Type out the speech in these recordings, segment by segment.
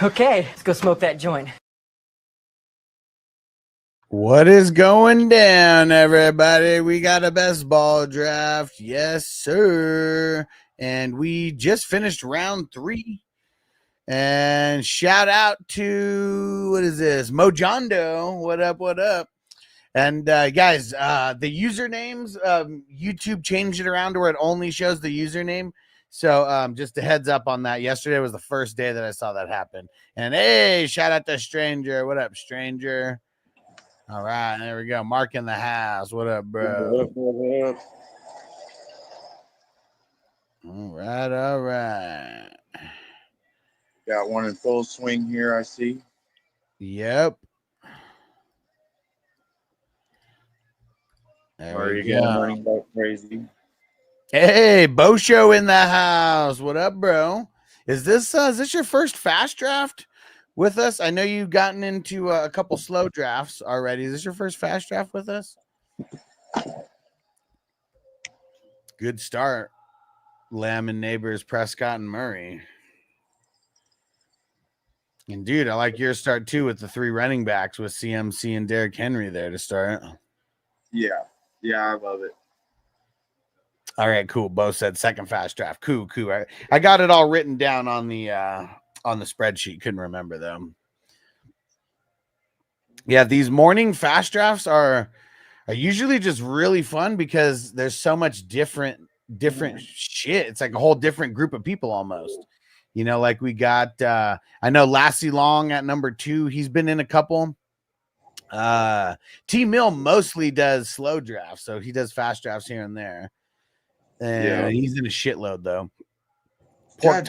Okay, let's go smoke that joint. What is going down, everybody? We got a best ball draft. Yes, sir. And we just finished round 3. And shout out to, what is this? Mojondo. What up, what up? And guys, the usernames, YouTube changed it around to where it only shows the username. So just a heads up on that. Yesterday was the first day that I saw that happen. And hey, shout out to Stranger. What up, Stranger? All right, there we go. Mark in the house. What up, bro? What up? All right, all right. Got one in full swing here, I see. Yep. There Are we you go. running back crazy? Hey, Bosho in the house. What up, bro? Is this your first fast draft with us? I know you've gotten into a couple slow drafts already. Is this your first fast draft with us? Good start. Lamb and Neighbors, Prescott and Murray. And dude, I like your start too with the 3 running backs with CMC and Derrick Henry there to start. Yeah, I love it. All right, cool. Bo said second fast draft. Cool. I got it all written down on the spreadsheet. Couldn't remember them. Yeah, these morning fast drafts are usually just really fun because there's so much different shit. It's like a whole different group of people almost. You know, like we got I know Lassie Long at number 2. He's been in a couple. T Mill mostly does slow drafts, so he does fast drafts here and there. And he's in a shitload though. Pork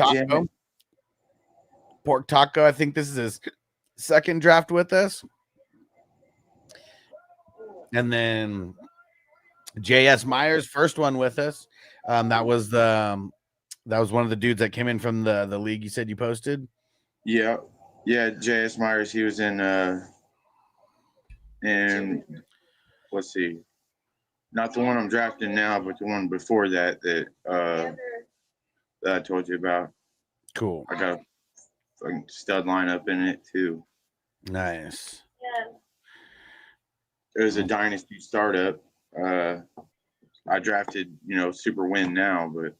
Taco. I think this is his second draft with us. And then JS Myers, first one with us. That was one of the dudes that came in from the league you said you posted. Yeah, JS Myers. He was in let's see, not the one I'm drafting now, but the one before that I told you about. Cool. I got a fucking stud lineup in it too. Nice. It was a dynasty startup. I drafted, super win now, but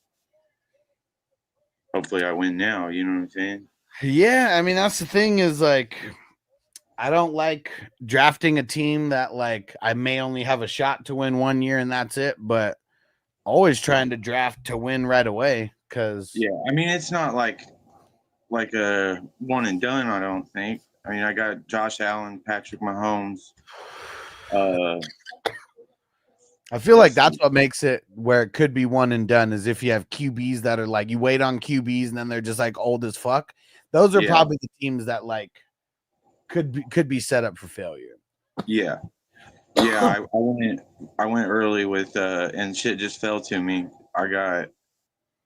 hopefully I win now. You know what I'm saying? Yeah, I mean that's the thing is like I don't like drafting a team that like I may only have a shot to win 1 year and that's it, but always trying to draft to win right away because I mean it's not like a one and done. I don't think. I mean I got Josh Allen, Patrick Mahomes. I feel like that's what makes it where it could be one and done is if you have QBs that are like you wait on QBs and then they're just like old as fuck. Those are probably the teams that like could be set up for failure. Yeah. I went early with and shit just fell to me. I got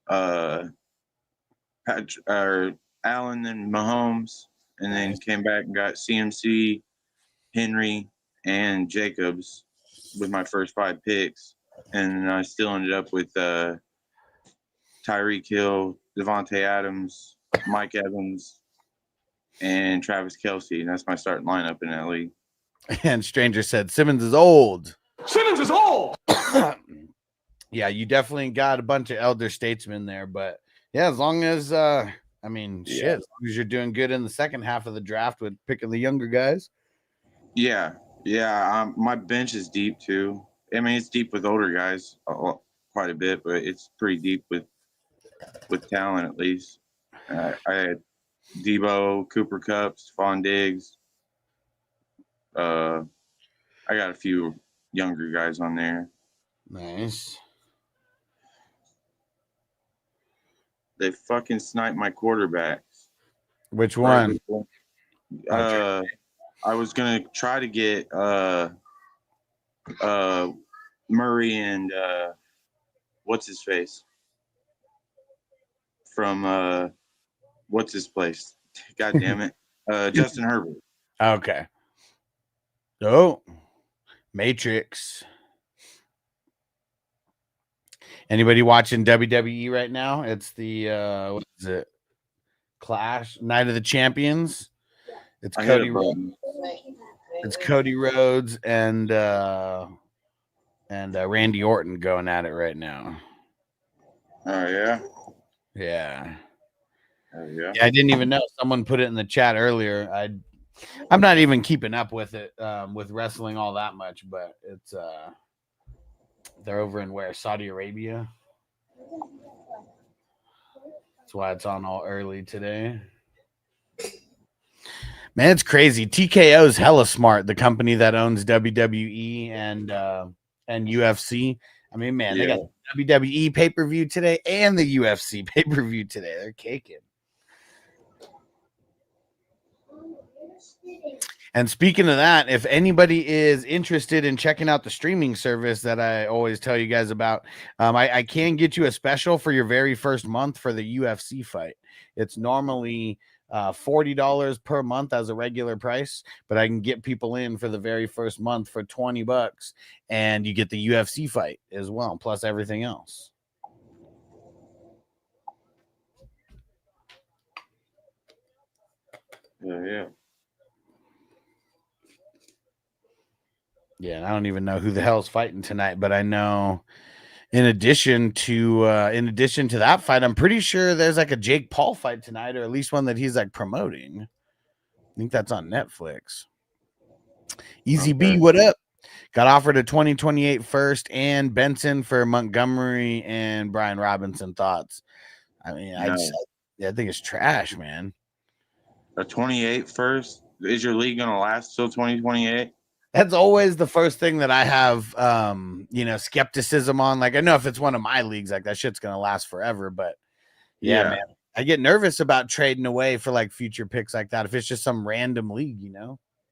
Allen and Mahomes, and then came back and got CMC, Henry, and Jacobs with my first 5 picks, and I still ended up with Tyreek Hill, Devontae Adams, Mike Evans, and Travis Kelce. That's my starting lineup in that league. And Stranger said Simmons is old. Simmons is old. Yeah, you definitely got a bunch of elder statesmen there, but yeah, as long as shit, as long as you're doing good in the second half of the draft with picking the younger guys. Yeah. My bench is deep too. I mean, it's deep with older guys quite a bit, but it's pretty deep with talent at least. I had Debo, Cooper Kupp, Stephon Diggs. I got a few younger guys on there. Nice. They fucking sniped my quarterbacks. Which one? I was gonna try to get Murray and what's his face from what's his place? God damn it, Justin Herbert. Okay. Oh, Matrix. Anybody watching WWE right now? It's the what is it? Clash Night of the Champions. It's I hit a Cody. button. It's Cody Rhodes and Randy Orton going at it right now. Oh yeah. Yeah. Oh yeah. Yeah, I didn't even know. Someone put it in the chat earlier. I'm not even keeping up with it, with wrestling all that much, but it's they're over in where? Saudi Arabia. That's why it's on all early today. Man, it's crazy. TKO is hella smart, the company that owns WWE and UFC. I mean, man, they got WWE pay-per-view today and the UFC pay-per-view today. They're caking. And speaking of that, if anybody is interested in checking out the streaming service that I always tell you guys about, I can get you a special for your very first month for the UFC fight. It's normally $40 per month as a regular price, but I can get people in for the very first month for $20, and you get the UFC fight as well, plus everything else. Yeah. Yeah, and I don't even know who the hell's fighting tonight, but I know in addition to that fight, I'm pretty sure there's like a Jake Paul fight tonight, or at least one that he's like promoting. I think that's on Netflix. Easy B, what up? Got offered a 2028 first and Benson for Montgomery and Brian Robinson. Thoughts? I mean, I think it's trash, man. A 28 first? Is your league gonna last till 2028? That's always the first thing that I have, skepticism on. Like, I know if it's one of my leagues, like that shit's gonna last forever. But yeah, man, I get nervous about trading away for like future picks like that. If it's just some random league,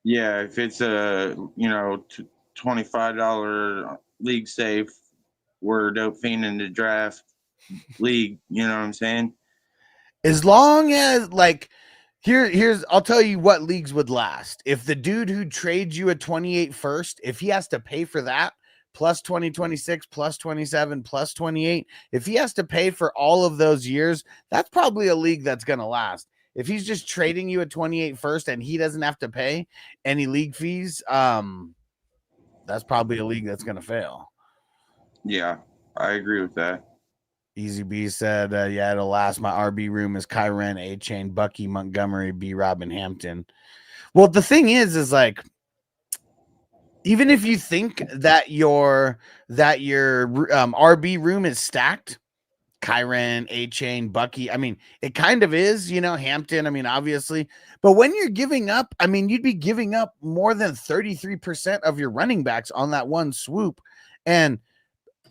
Yeah, if it's a $25 league safe, we're dope fiending the draft league. You know what I'm saying? As long as like. Here's I'll tell you what leagues would last. If the dude who trades you a 28 first, if he has to pay for that, plus 2026, plus 27, plus 28, if he has to pay for all of those years, that's probably a league that's going to last. If he's just trading you a 28 first and he doesn't have to pay any league fees, that's probably a league that's going to fail. Yeah, I agree with that. Easy B said, yeah, it'll last. My RB room is Kyren, A-Chain, Bucky, Montgomery, B, Robin, Hampton. Well, the thing is like, even if you think that your RB room is stacked, Kyren, A-Chain, Bucky, I mean, it kind of is, Hampton, I mean, obviously. But when you're giving up, I mean, you'd be giving up more than 33% of your running backs on that one swoop. And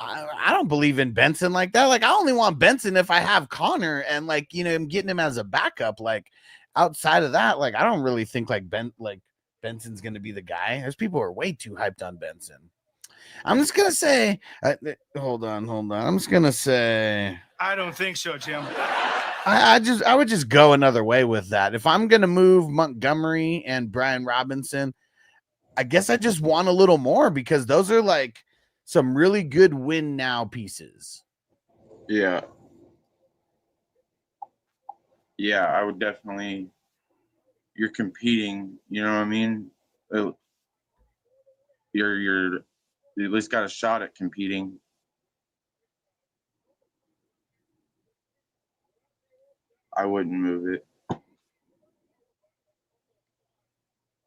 I don't believe in Benson like that. Like, I only want Benson if I have Connor and like, I'm getting him as a backup. Like, outside of that, like, I don't really think like Benson's going to be the guy. There's people who are way too hyped on Benson. I'm just going to say, hold on. I'm just going to say, I don't think so, Jim. I would just go another way with that. If I'm going to move Montgomery and Brian Robinson, I guess I just want a little more because those are like some really good win now pieces. Yeah. Yeah, I would definitely. You're competing, you know what I mean? You're at least got a shot at competing. I wouldn't move it.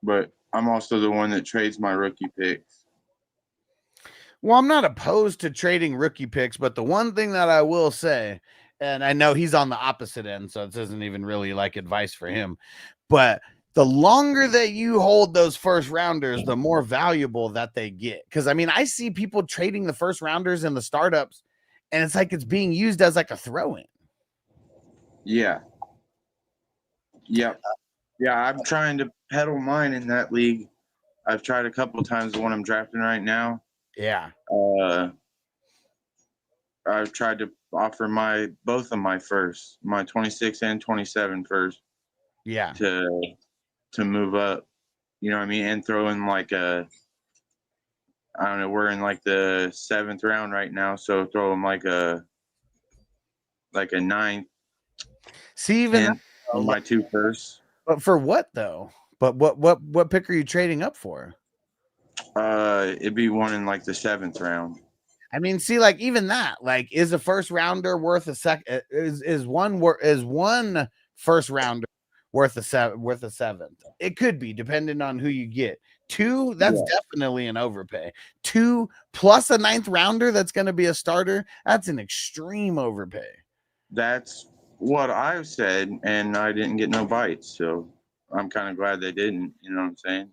But I'm also the one that trades my rookie picks. Well, I'm not opposed to trading rookie picks, but the one thing that I will say, and I know he's on the opposite end, so this isn't even really like advice for him, but the longer that you hold those first rounders, the more valuable that they get. Because, I mean, I see people trading the first rounders in the startups, and it's like it's being used as like a throw-in. Yeah. Yep. Yeah, I'm trying to pedal mine in that league. I've tried a couple of times the one I'm drafting right now. Yeah. I've tried to offer both of my first, my 26 and 27 first. Yeah. To move up, you know what I mean, and throw in like I don't know, we're in like the 7th round right now, so throw them like a 9th. See, even my 2 firsts. But for what though? But what pick are you trading up for? It'd be one in like the 7th round. I mean, see, like even that, like, is a first rounder worth a second? Is one first rounder worth a seventh? It could be, depending on who you get. 2, that's definitely an overpay. 2 plus a 9th rounder that's going to be a starter. That's an extreme overpay. That's what I've said, and I didn't get no bites, so I'm kind of glad they didn't. You know what I'm saying?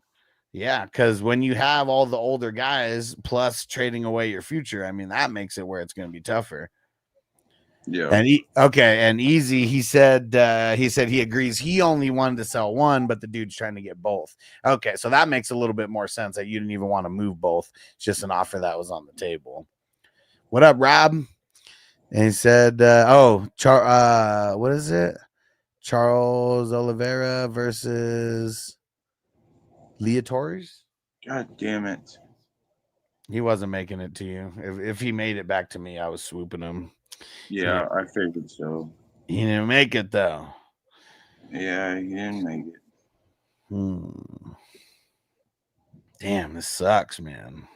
Yeah, because when you have all the older guys plus trading away your future, I mean, that makes it where it's going to be tougher. Yeah. And and Easy, he said he agrees he only wanted to sell one, but the dude's trying to get both. Okay, so that makes a little bit more sense that you didn't even want to move both. It's just an offer that was on the table. What up, Rob? And he said, what is it? Charles Oliveira versus Leah Torres? God damn it. He wasn't making it to you. If he made it back to me, I was swooping him. Yeah, I figured so. He didn't make it though. Yeah, he didn't make it. Damn, this sucks, man.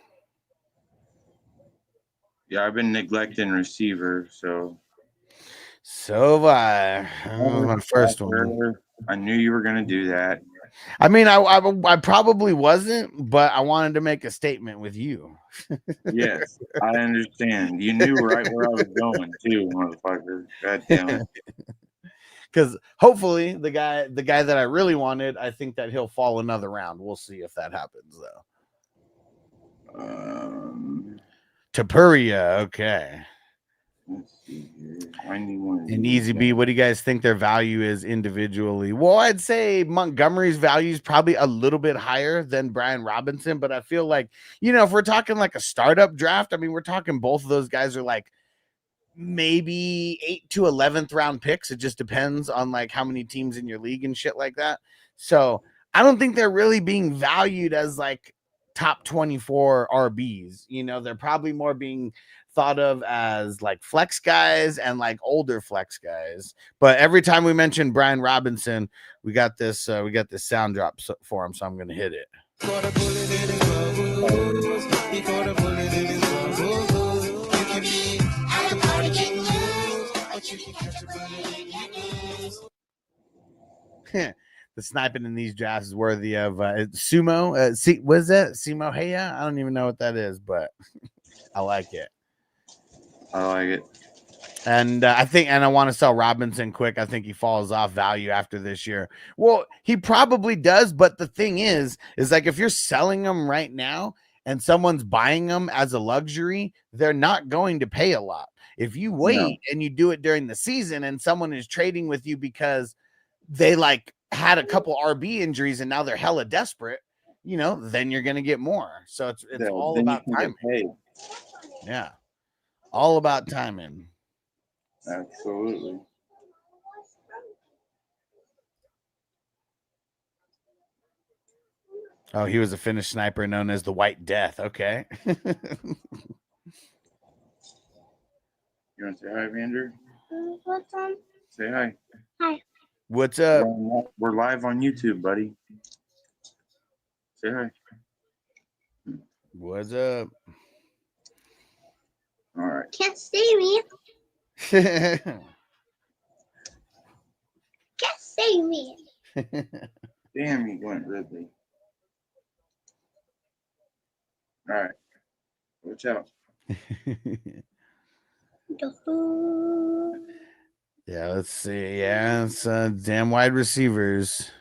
Yeah, I've been neglecting receiver, so. So have I. My first one. I knew you were gonna do that. I mean, I probably wasn't, but I wanted to make a statement with you. Yes, I understand. You knew right where I was going too, motherfucker. God damn it. Because hopefully the guy that I really wanted, I think that he'll fall another round. We'll see if that happens though. Tapuria, okay. Let's see here. I need one. And Easy B, what do you guys think their value is individually? Well, I'd say Montgomery's value is probably a little bit higher than Brian Robinson, but I feel like, if we're talking like a startup draft, I mean, we're talking both of those guys are like maybe 8th to 11th round picks. It just depends on like how many teams in your league and shit like that. So I don't think they're really being valued as like top 24 RBs. They're probably more being thought of as like flex guys and like older flex guys. But every time we mention Brian Robinson, we got this sound drop for him, so I'm gonna hit it. The sniping in these drafts is worthy of sumo. What is that? Sumo Heya? I don't even know what that is, but I like it. I like it. And I want to sell Robinson quick. I think he falls off value after this year. Well, he probably does, but the thing is like if you're selling him right now and someone's buying them as a luxury, they're not going to pay a lot. If you wait and you do it during the season and someone is trading with you because they like had a couple RB injuries and now they're hella desperate, then you're going to get more. So it's all about timing. Yeah. All about timing. Absolutely. Oh, he was a Finnish sniper known as the White Death. Okay. You want to say hi, Vander? What's on? Say hi. Hi. What's up? We're live on YouTube, buddy. Say hi. What's up? All right. Can't see me. Can't see me. Damn, you went Ridley. All right. Watch out. Yeah, let's see. Yeah, it's damn wide receivers.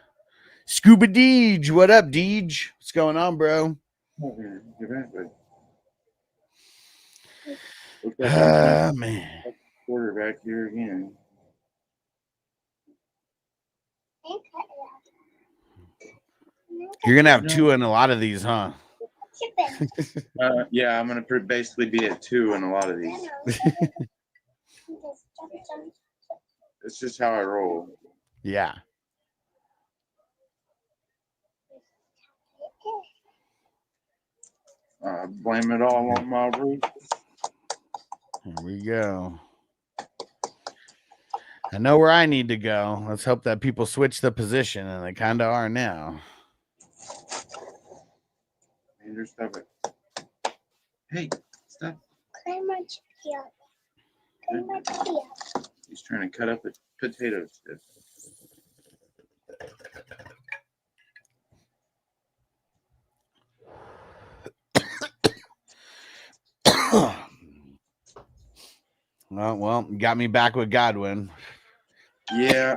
Scuba Deej, what up, Deej? What's going on, bro? Man. Quarterback here again. You're gonna have 2 in a lot of these, huh? Yeah, I'm gonna basically be at 2 in a lot of these. It's just how I roll. Yeah. Blame it all on my roof. Here we go. I know where I need to go. Let's hope that people switch the position, and they kind of are now. Andrew, stop it. Hey, stop. Clean my chippy up. Clean my chippy up. He's trying to cut up a potato chip. Well, you got me back with Godwin. Yeah.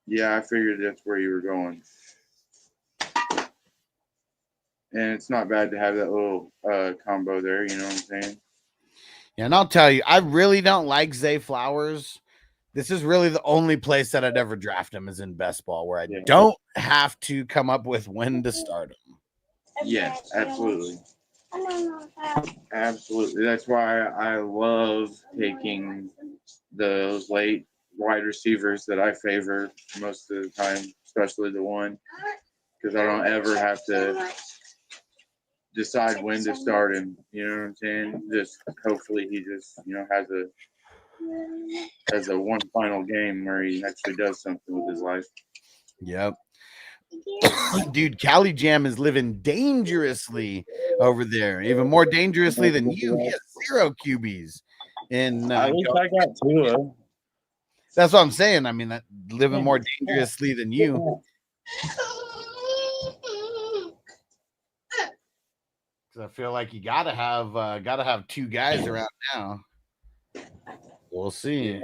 Yeah, I figured that's where you were going. And it's not bad to have that little combo there, you know what I'm saying? Yeah, and I'll tell you, I really don't like Zay Flowers. This is really the only place that I'd ever draft him is in best ball, where I don't have to come up with when to start him. Yes, absolutely. Absolutely. That's why I love taking those late wide receivers that I favor most of the time, especially the one, because I don't ever have to decide when to start him. You know what I'm saying? Just hopefully he just, has a one final game where he actually does something with his life. Yep. Dude, Cali Jam is living dangerously over there, even more dangerously than you. He has 0 QBs. And at least I got 2. That's what I'm saying. I mean, that living more dangerously than you. I feel like you gotta have 2 guys around now. We'll see.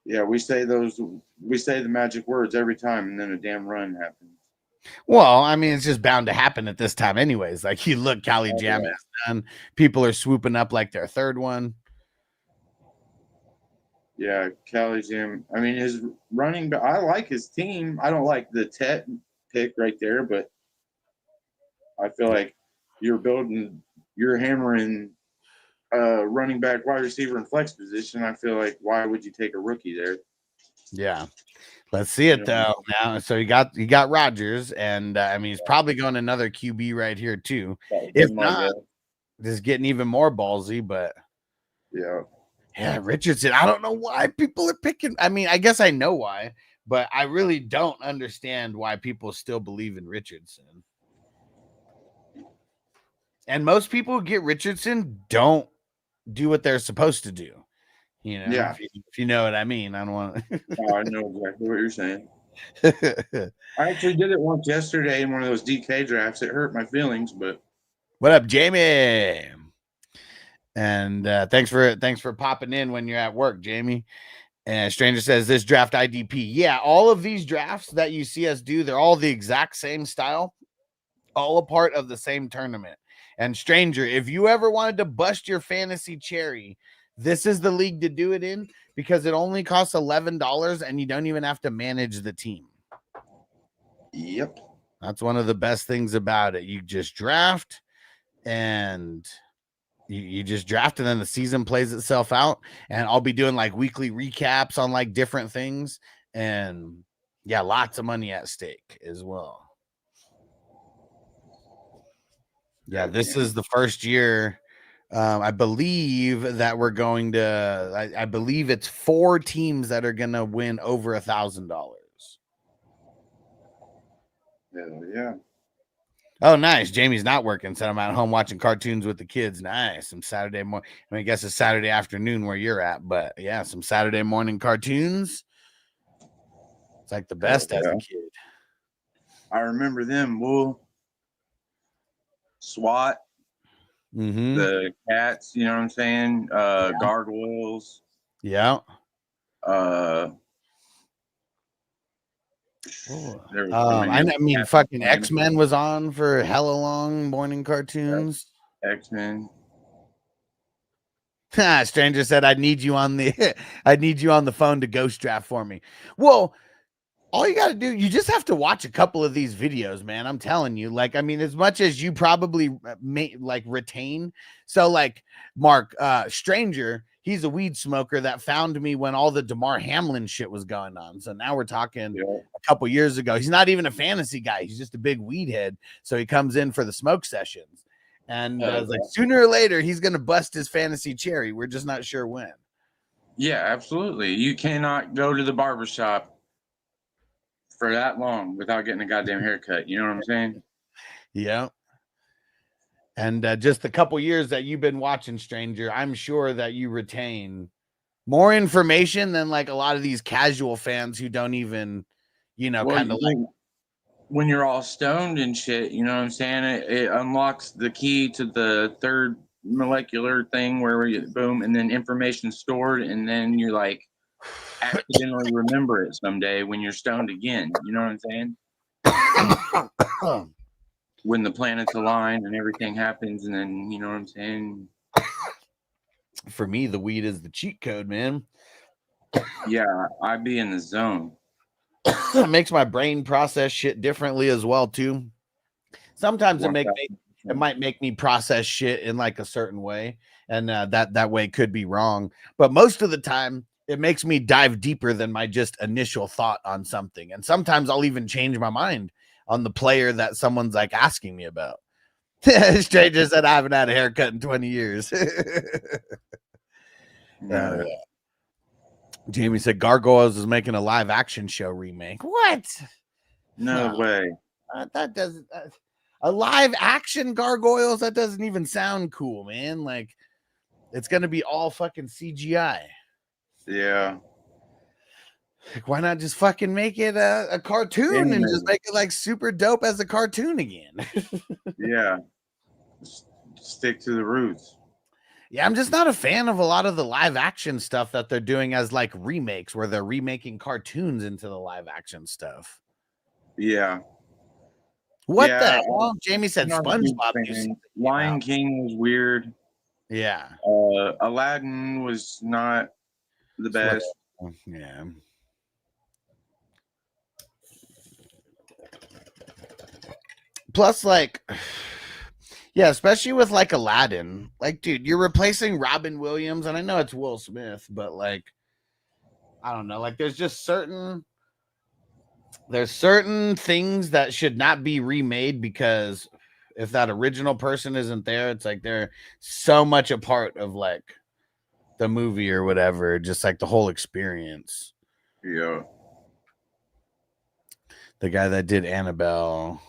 Yeah, we say the magic words every time, and then a damn run happens. Well, I mean, it's just bound to happen at this time, anyways. Like you look, Cali Jam has done. People are swooping up like their 3rd one. Yeah, Cali Jam. I mean, his running, but I like his team. I don't like the Tet pick right there, but I feel like you're hammering running back, wide receiver, and flex position. I feel like why would you take a rookie there? Yeah, let's see it though. Now, so you got Rodgers, and I mean he's probably going another QB right here too. If not, just getting even more ballsy. But yeah, Richardson. I don't know why people are picking. I mean, I guess I know why, but I really don't understand why people still believe in Richardson. And most people who get Richardson don't do what they're supposed to do. You know, if you know what I mean. I don't want to. Oh, I know exactly what you're saying. I actually did it once yesterday in one of those DK drafts. It hurt my feelings, but what up, Jamie? And thanks for popping in when you're at work, Jamie. And Stranger says this draft IDP. Yeah, all of these drafts that you see us do, they're all the exact same style, all a part of the same tournament. And Stranger, if you ever wanted to bust your fantasy cherry, this is the league to do it in because it only costs $11 and you don't even have to manage the team. Yep. That's one of the best things about it. You just draft and you just draft and then the season plays itself out. And I'll be doing like weekly recaps on like different things. And yeah, lots of money at stake as well. Yeah, this is the first year. I believe that we're going to. I believe it's 4 teams that are going to win over $1,000. Yeah. Oh, nice. Jamie's not working, so I'm at home watching cartoons with the kids. Nice. Some Saturday morning. I mean, I guess it's Saturday afternoon where you're at, but yeah, some Saturday morning cartoons. It's like the best as a kid. I remember them. SWAT. Mm-hmm. The cats, you know what I'm saying? Gargoyles. Yeah. I mean, fucking X-Men was on for hella long morning cartoons. X-Men. Stranger said, I need you on the phone to ghost draft for me. Well, all you got to do, you just have to watch a couple of these videos, man. I'm telling you, like, I mean, as much as you probably may like retain. So like Mark, Stranger, he's a weed smoker that found me when all the DeMar Hamlin shit was going on. So now we're talking a couple years ago. He's not even a fantasy guy. He's just a big weed head. So he comes in for the smoke sessions. And I was like, sooner or later, he's going to bust his fantasy cherry. We're just not sure when. Yeah, absolutely. You cannot go to the barbershop for that long without getting a goddamn haircut. You know what I'm saying? Yeah. And just the couple years that you've been watching Stranger, I'm sure that you retain more information than like a lot of these casual fans who don't even, kind of like. When you're all stoned and shit, you know what I'm saying? It unlocks the key to the third molecular thing where you boom, and then information stored, and then you're like accidentally remember it someday when you're stoned again. You know what I'm saying? When the planets align and everything happens, and then you know what I'm saying? For me, the weed is the cheat code, man. Yeah, I'd be in the zone. It makes my brain process shit differently as well too. Sometimes it might make me process shit in like a certain way, and that way could be wrong. But most of the time, it makes me dive deeper than my just initial thought on something. And sometimes I'll even change my mind on the player that someone's like asking me about. Stranger said I haven't had a haircut in 20 years. Yeah. Jamie said Gargoyles is making a live action show remake. What? No way. That doesn't a live action Gargoyles. That doesn't even sound cool, man. Like it's gonna be all fucking CGI. Yeah. Like, why not just fucking make it a cartoon and just make it like super dope as a cartoon again? Yeah. Stick to the roots. Yeah, I'm just not a fan of a lot of the live action stuff that they're doing as like remakes where they're remaking cartoons into the live action stuff. Yeah. What the hell? Jamie said SpongeBob. Lion King was weird. Yeah. Aladdin was not the best. Yeah. Plus, like, yeah, especially with like Aladdin. Like, dude, you're replacing Robin Williams, and I know it's Will Smith, but like, I don't know. Like, there's certain things that should not be remade because if that original person isn't there, it's like they're so much a part of like the movie or whatever, just like the whole experience. Yeah. The guy that did Annabelle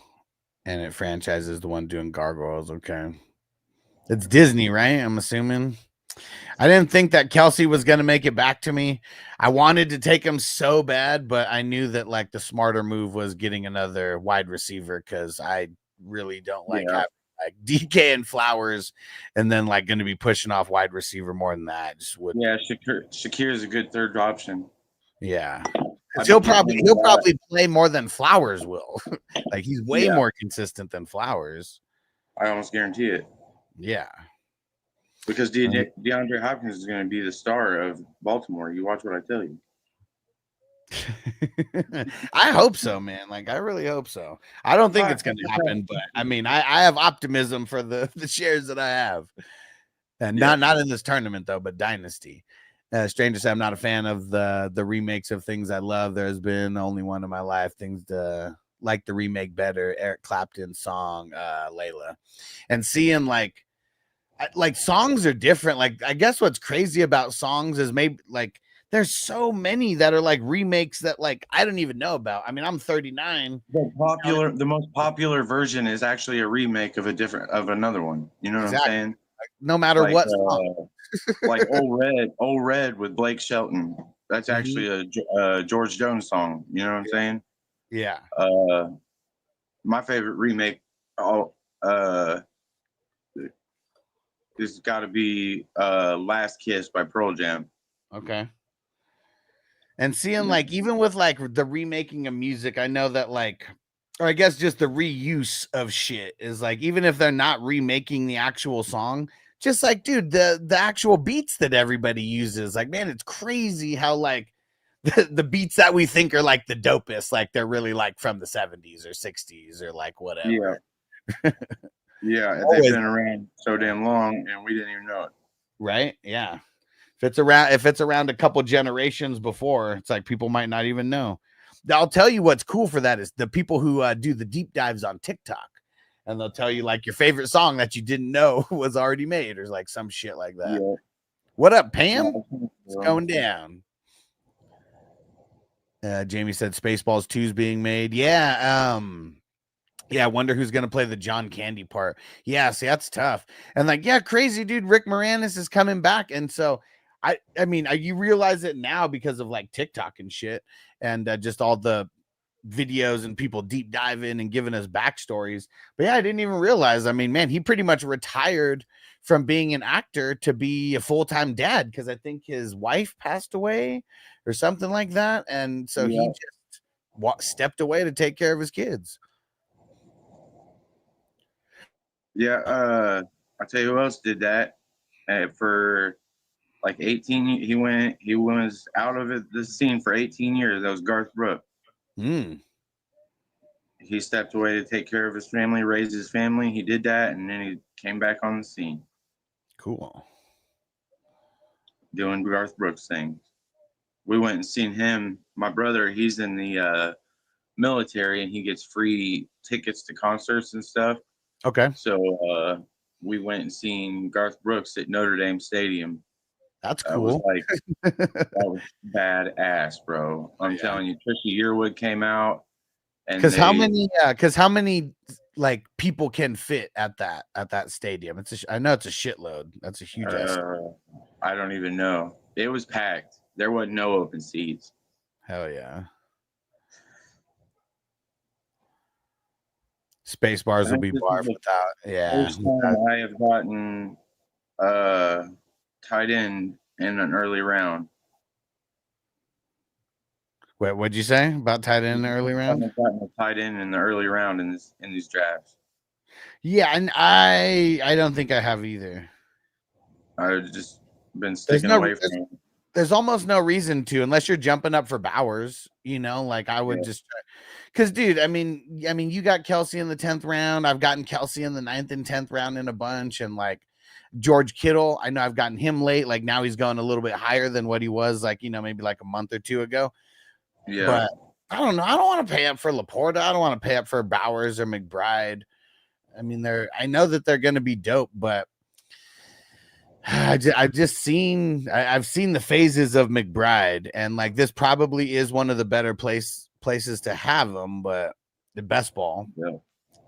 and it franchises the one doing Gargoyles. Okay. It's Disney, right? I'm assuming. I didn't think that Kelsey was going to make it back to me. I wanted to take him so bad, but I knew that like the smarter move was getting another wide receiver because I really don't like having like DK and Flowers and then like going to be pushing off wide receiver more than that. Just would. Yeah, Shakir is a good third option. Yeah. He'll probably play more than Flowers will. Like he's way more consistent than Flowers. I almost guarantee it. Yeah. Because DeAndre Hopkins is going to be the star of Baltimore. You watch what I tell you. I hope so, man. Like I really hope so. I don't think it's going to happen, but I mean, I have optimism for the shares that I have, and not in this tournament though, but Dynasty. Stranger said I'm not a fan of the remakes of things I love. There's been only one in my life. Things to like the remake better. Eric Clapton's song, Layla, and seeing like songs are different. Like I guess what's crazy about songs is maybe like there's so many that are like remakes that like I don't even know about. I mean, I'm 39. The most popular version is actually a remake of another one. You know what I'm saying? No matter what song. Like Old Red with Blake Shelton. That's actually a George Jones song. You know what I'm saying? Yeah. My favorite remake it's got to be Last Kiss by Pearl Jam. Okay. And seeing like even with like the remaking of music, I know that like, or I guess just the reuse of shit is like, even if they're not remaking the actual song, just like, dude, the actual beats that everybody uses, like, man, it's crazy how like the beats that we think are like the dopest, like they're really like from the 70s or 60s or like whatever. Yeah. Yeah, they've been around so damn long and we didn't even know it. Right? Yeah. If it's around a couple generations before, it's like people might not even know. I'll tell you what's cool for that is the people who do the deep dives on TikTok. and they'll tell you like your favorite song that you didn't know was already made, or like some shit like that. Yeah. What up, Pam? Yeah. It's going down. Jamie said Spaceballs 2 is being made. Yeah. Yeah, I wonder who's gonna play the John Candy part. Yeah, see, that's tough. And like, yeah, crazy dude, Rick Moranis is coming back. And so I mean, you realize it now because of like TikTok and shit, and just all the videos and people deep diving and giving us backstories. But yeah, I didn't even realize. I mean, man, he pretty much retired from being an actor to be a full-time dad, because I think his wife passed away or something like that. And so he just stepped away to take care of his kids. Yeah, I'll tell you who else did that. For like 18, he was out of the scene for 18 years. That was Garth Brooks. He stepped away to take care of his family, raise his family. He did that, and then he came back on the scene. Cool. Doing Garth Brooks things. We went and seen him. My brother, he's in the military, and he gets free tickets to concerts and stuff. Okay. So we went and seen Garth Brooks at Notre Dame Stadium. That's cool. That was badass, bro. I'm telling you, Trisha Yearwood came out. Because how many like people can fit at that stadium? I know it's a shitload. That's a huge I don't even know. It was packed. There wasn't no open seats. Hell yeah. Space bars will be barred without. Yeah. First time I have gotten tight end in an early round. Wait, what'd you say about tight end in the early round? I've gotten a tight end in the early round in these drafts. Yeah, and I don't think I have either. I've just been sticking away from it. There's almost no reason to, unless you're jumping up for Bowers, like I would just, because dude, I mean, you got Kelsey in the 10th round. I've gotten Kelsey in the 9th and 10th round in a bunch. And like George Kittle, I know I've gotten him late. Like now he's going a little bit higher than what he was like, maybe like a month or two ago. Yeah. But I don't know. I don't want to pay up for Laporta. I don't want to pay up for Bowers or McBride. I mean, I know that they're going to be dope, but I've seen the phases of McBride, and like this probably is one of the better places to have them, but the best ball. Yeah.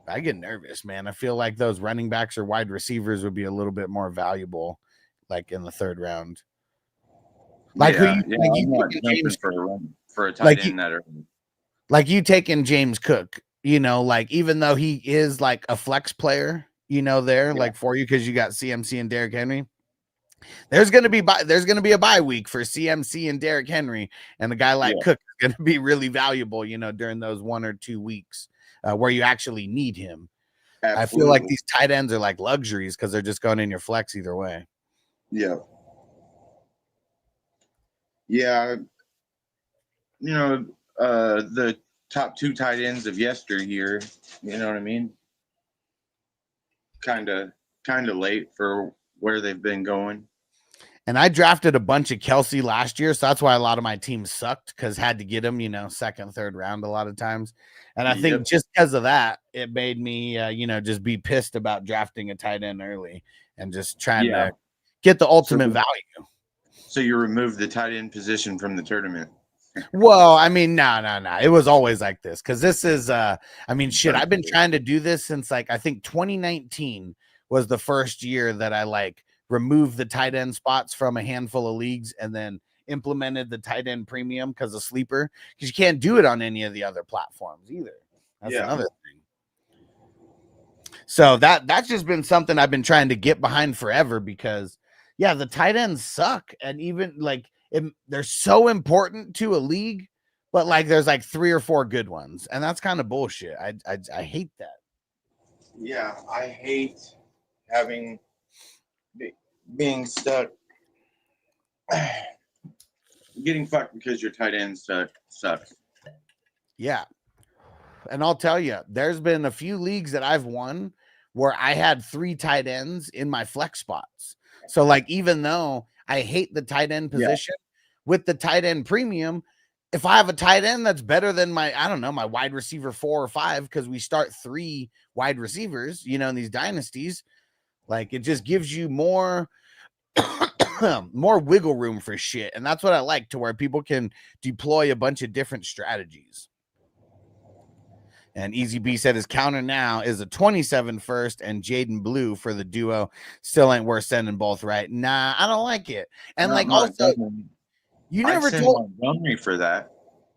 I get nervous, man. I feel like those running backs or wide receivers would be a little bit more valuable, like in the 3rd round. Like I'm not jumping for a tight end that early. Like you taking James Cook, like even though he is like a flex player, like for you because you got CMC and Derrick Henry. There's gonna be a bye week for CMC and Derrick Henry, and a guy like Cook is gonna be really valuable, during those 1 or 2 weeks where you actually need him. Absolutely. I feel like these tight ends are like luxuries because they're just going in your flex either way. Yeah. Yeah. The top 2 tight ends of yesteryear, you know what I mean? Kind of late for where they've been going. And I drafted a bunch of Kelsey last year, so that's why a lot of my teams sucked, because had to get him, 2nd, 3rd round a lot of times. And I think just because of that, it made me, just be pissed about drafting a tight end early and just trying to get the ultimate value. So you removed the tight end position from the tournament? Well, I mean, no. It was always like this, because this is, I've been trying to do this since like, I think 2019 was the first year that I like removed the tight end spots from a handful of leagues and then implemented the tight end premium because of sleeper, because you can't do it on any of the other platforms either. That's another thing. So that's just been something I've been trying to get behind forever, because the tight ends suck. And even like they're so important to a league, but like there's like 3 or 4 good ones, and that's kind of bullshit. I hate that. Yeah, I hate being stuck, getting fucked because your tight end sucks. Yeah. And I'll tell you, there's been a few leagues that I've won where I had 3 tight ends in my flex spots. So like, even though I hate the tight end position, with the tight end premium, if I have a tight end that's better than my, I don't know, my wide receiver 4 or 5, because we start 3 wide receivers, you know, in these dynasties, like it just gives you more more wiggle room for shit. And that's what I like, to where people can deploy a bunch of different strategies. And Easy B said his counter now is a 27 first and Jaden Blue for the duo. Still ain't worth sending both, right? Nah, I don't like it. And Not like also, Montgomery. you I'd never send told Montgomery for that.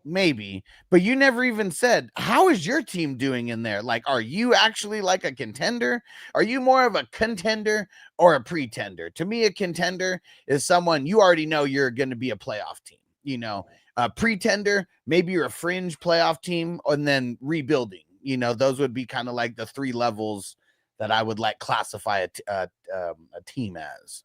maybe, but you never even said, how is your team doing in there? Like, are you actually like a contender? Are you more of a contender or a pretender? To me, a contender is someone you already know you're going to be a playoff team. You know, a pretender, maybe you're a fringe playoff team, and then rebuilding. You know, those would be kind of like the 3 levels that I would like classify a team as.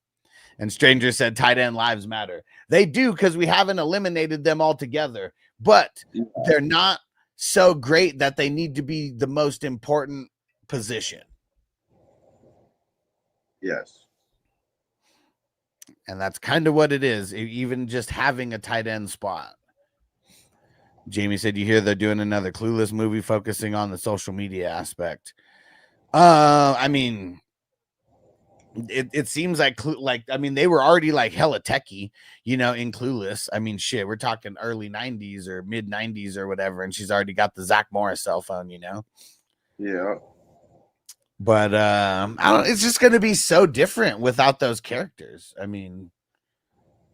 And Stranger said tight end lives matter. They do, because we haven't eliminated them altogether, but they're not so great that they need to be the most important position. Yes. And that's kind of what it is, even just having a tight end spot. Jamie said, you hear they're doing another Clueless movie focusing on the social media aspect. I mean, it seems like I mean, they were already like hella techie, you know, in Clueless. I mean, shit, we're talking early 90s or mid 90s or whatever, and she's already got the Zach Morris cell phone, you know. Yeah. But I don't, it's just gonna be so different without those characters. I mean,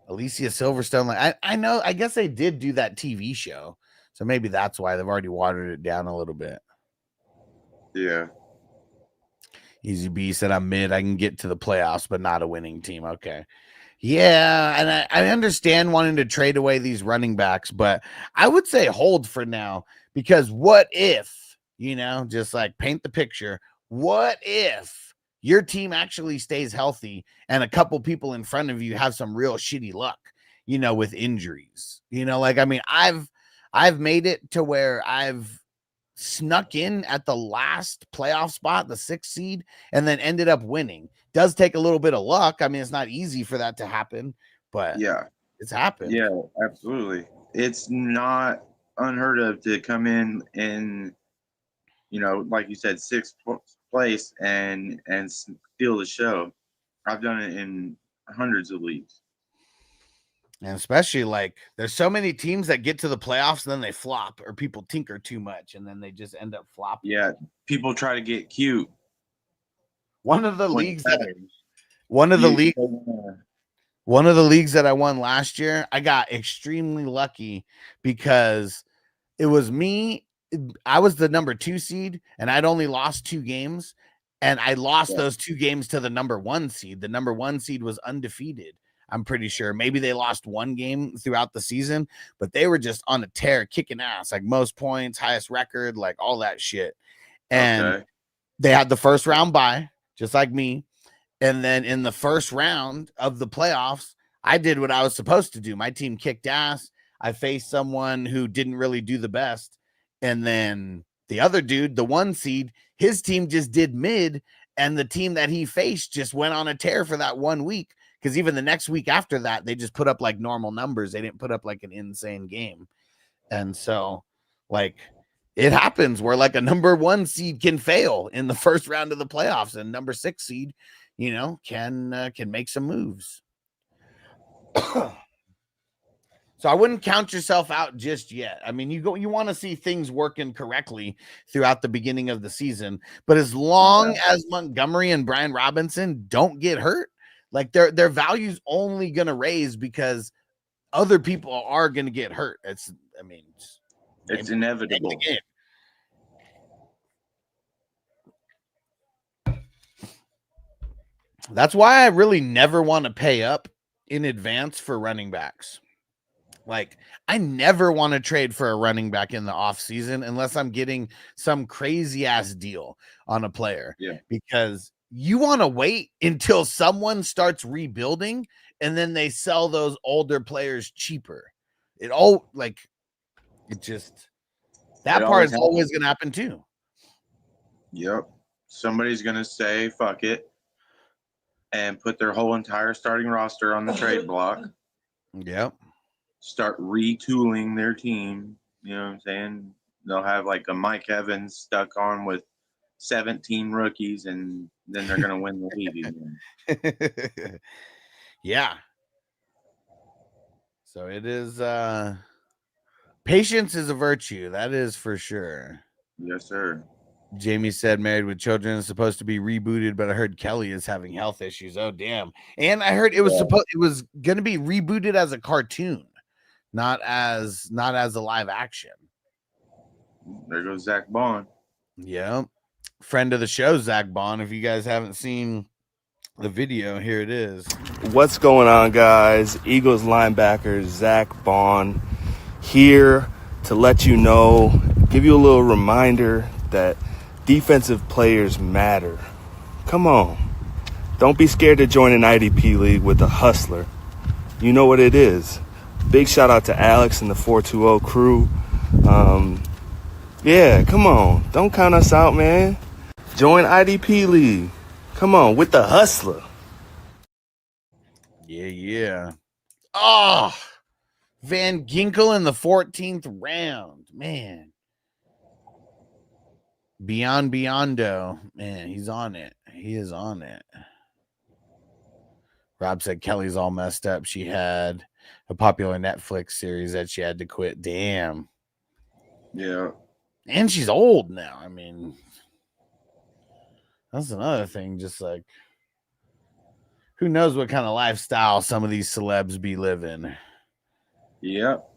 Alicia Silverstone, like I know, I guess they did do that TV show, so maybe that's why they've already watered it down a little bit. Yeah. Easy B said, I'm mid. I can get to the playoffs, but not a winning team. Okay. Yeah. And I understand wanting to trade away these running backs, but I would say hold for now, because what if, you know, just like paint the picture. What if your team actually stays healthy and a couple people in front of you have some real shitty luck, you know, with injuries? You know, like, I mean, I've made it to where I've snuck in at the last playoff spot, the 6th seed, and then ended up winning. Does take a little bit of luck. I mean, it's not easy for that to happen, but Yeah. it's happened. Yeah, absolutely. It's not unheard of to come in, you know, like you said, 6th place and steal the show. I've done it in hundreds of leagues. And especially like there's so many teams that get to the playoffs and then they flop, or people tinker too much and then they just end up flopping. Yeah, people try to get cute. One of the leagues that Yeah. one of the leagues that I won last year, I got extremely lucky because it was me. I was the number 2 seed and I'd only lost 2 games, and I lost those 2 games to the number 1 seed. The number 1 seed was undefeated. I'm pretty sure maybe they lost 1 game throughout the season, but they were just on a tear, kicking ass, like most points, highest record, like all that shit. And they had the first round bye, just like me. And then in the first round of the playoffs, I did what I was supposed to do. My team kicked ass. I faced someone who didn't really do the best. And then the other dude, the 1 seed, his team just did mid. And the team that he faced just went on a tear for that 1 week. Because even the next week after that, they just put up like normal numbers. They didn't put up like an insane game. And so, like, it happens where like a number 1 seed can fail in the first round of the playoffs, and number 6 seed, you know, can make some moves. So I wouldn't count yourself out just yet. I mean, you want to see things working correctly throughout the beginning of the season, but as long as Montgomery and Brian Robinson don't get hurt, like their value's only going to raise because other people are going to get hurt. It's inevitable. That's why I really never want to pay up in advance for running backs. Like, I never want to trade for a running back in the off season unless I'm getting some crazy ass deal on a player. Yeah. Because you want to wait until someone starts rebuilding and then they sell those older players cheaper. That part is always going to happen too. Yep. Somebody's going to say, fuck it, and put their whole entire starting roster on the trade block. Yep. start retooling their team. You know what I'm saying? They'll have like a Mike Evans stuck on with 17 rookies, and then they're gonna win the league again. Yeah. So it is patience is a virtue, that is for sure. Yes, sir. Jamie said Married with Children is supposed to be rebooted, but I heard Kelly is having health issues. Oh damn. And I heard it was gonna be rebooted as a cartoon, not as a live action. There goes Zach Bond. Yeah. Friend of the show, Zach Bond. If you guys haven't seen the video, here it is. What's going on, guys? Eagles linebacker Zach Bond here to let you know, give you a little reminder that defensive players matter. Come on. Don't be scared to join an IDP league with a hustler. You know what it is. Big shout out to Alex and the 420 crew. Yeah, come on. Don't count us out, man. Join IDP league. Come on, with the hustler. Yeah. Oh, Van Ginkel in the 14th round. Man. Biondo. Man, he's on it. He is on it. Rob said Kelly's all messed up. She had a popular Netflix series that she had to quit. Damn. Yeah. And she's old now. I mean, that's another thing. Just like, who knows what kind of lifestyle some of these celebs be living. Yep.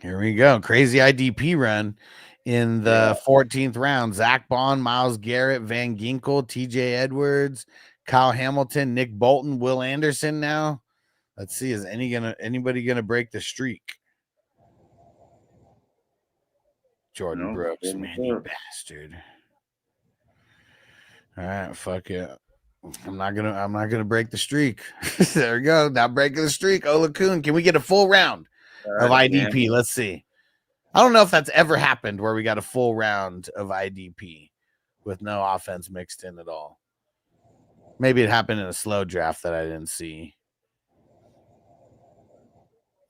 Here we go. Crazy IDP run in the 14th round. Zach Bond, Myles Garrett, Van Ginkel, TJ Edwards, Kyle Hamilton, Nick Bolton, Will Anderson now. Let's see. Is anybody gonna break the streak? Jordan Brooks, man, you bastard. All right, fuck it. I'm not gonna break the streak. There we go. Not breaking the streak. Ola Kuhn, can we get a full round of IDP? Let's see. I don't know if that's ever happened where we got a full round of IDP with no offense mixed in at all. Maybe it happened in a slow draft that I didn't see.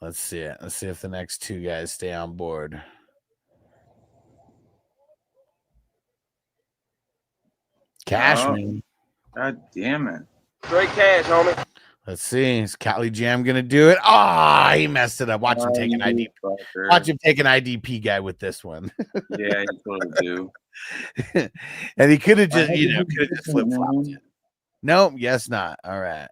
Let's see it. Let's see if the next two guys stay on board. Cashman. God damn it. Straight cash, homie. Let's see. Is Cali Jam gonna do it? Oh, he messed it up. Watch him take an IDP. Watch him take an IDP guy with this one. Yeah, he totally do. And he could have just, flip flopped it. Nope, guess not. All right.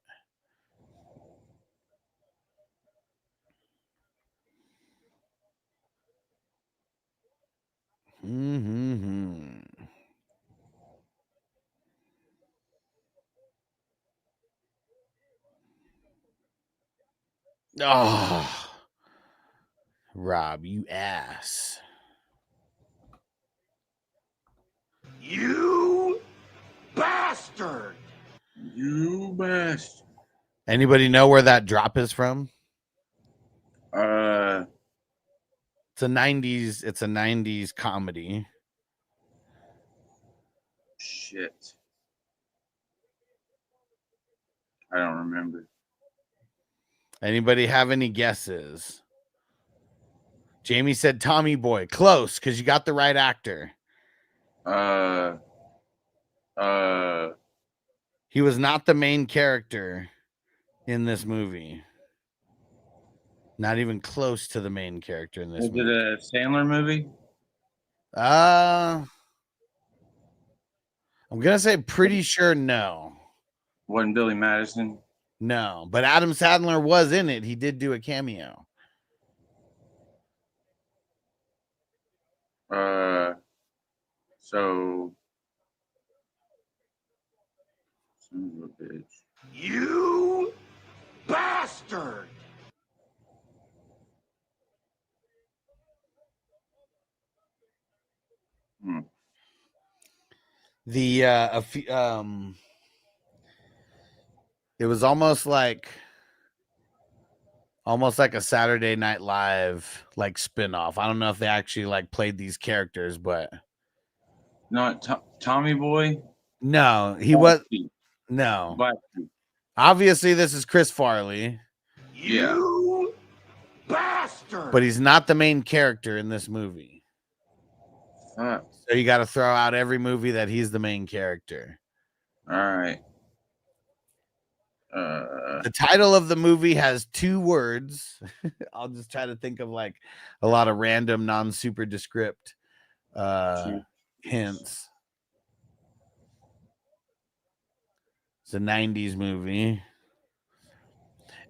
Oh, Rob, you ass. You bastard. You bastard. Anybody know where that drop is from? It's a 90s comedy. Shit. I don't remember. Anybody have any guesses? Jamie said Tommy Boy. Close, because you got the right actor. He was not the main character in this movie. Not even close to the main character in this movie. Is it a Sandler movie? I'm gonna say pretty sure no. Wasn't Billy Madison? No, but Adam Sandler was in it. He did do a cameo. So son of a bitch. You bastard. It was almost like a Saturday Night Live like spinoff. I don't know if they actually like played these characters, but Not Tommy Boy? no, he was no. Black Obviously, this is Chris Farley, You bastard! but he's not the main character in this movie. Fuck. So you got to throw out every movie that he's the main character. All right. The title of the movie has 2 words. I'll just try to think of like a lot of random, non-super descript hints. It's a 90s movie.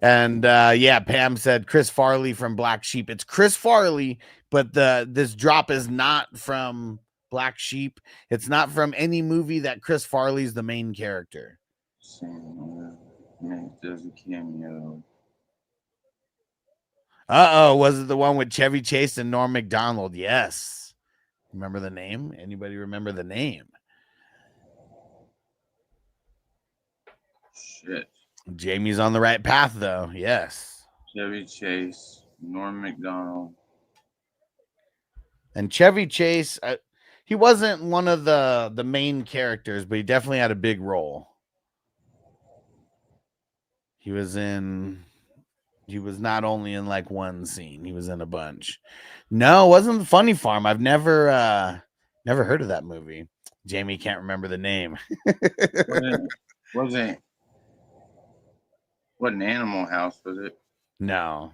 And yeah, Pam said Chris Farley from Black Sheep. It's Chris Farley, but this drop is not from Black Sheep. It's not from any movie that Chris Farley's the main character. Does a cameo. Was it the one with Chevy Chase and Norm Macdonald? Yes. Remember the name? Anybody remember the name? Shit. Jamie's on the right path, though. Yes. Chevy Chase, Norm Macdonald. And Chevy Chase, he wasn't one of the main characters, but he definitely had a big role. He was not only in like one scene, he was in a bunch. No, it wasn't The Funny Farm. I've never heard of that movie. Jamie can't remember the name. Wasn't Animal House, was it? No,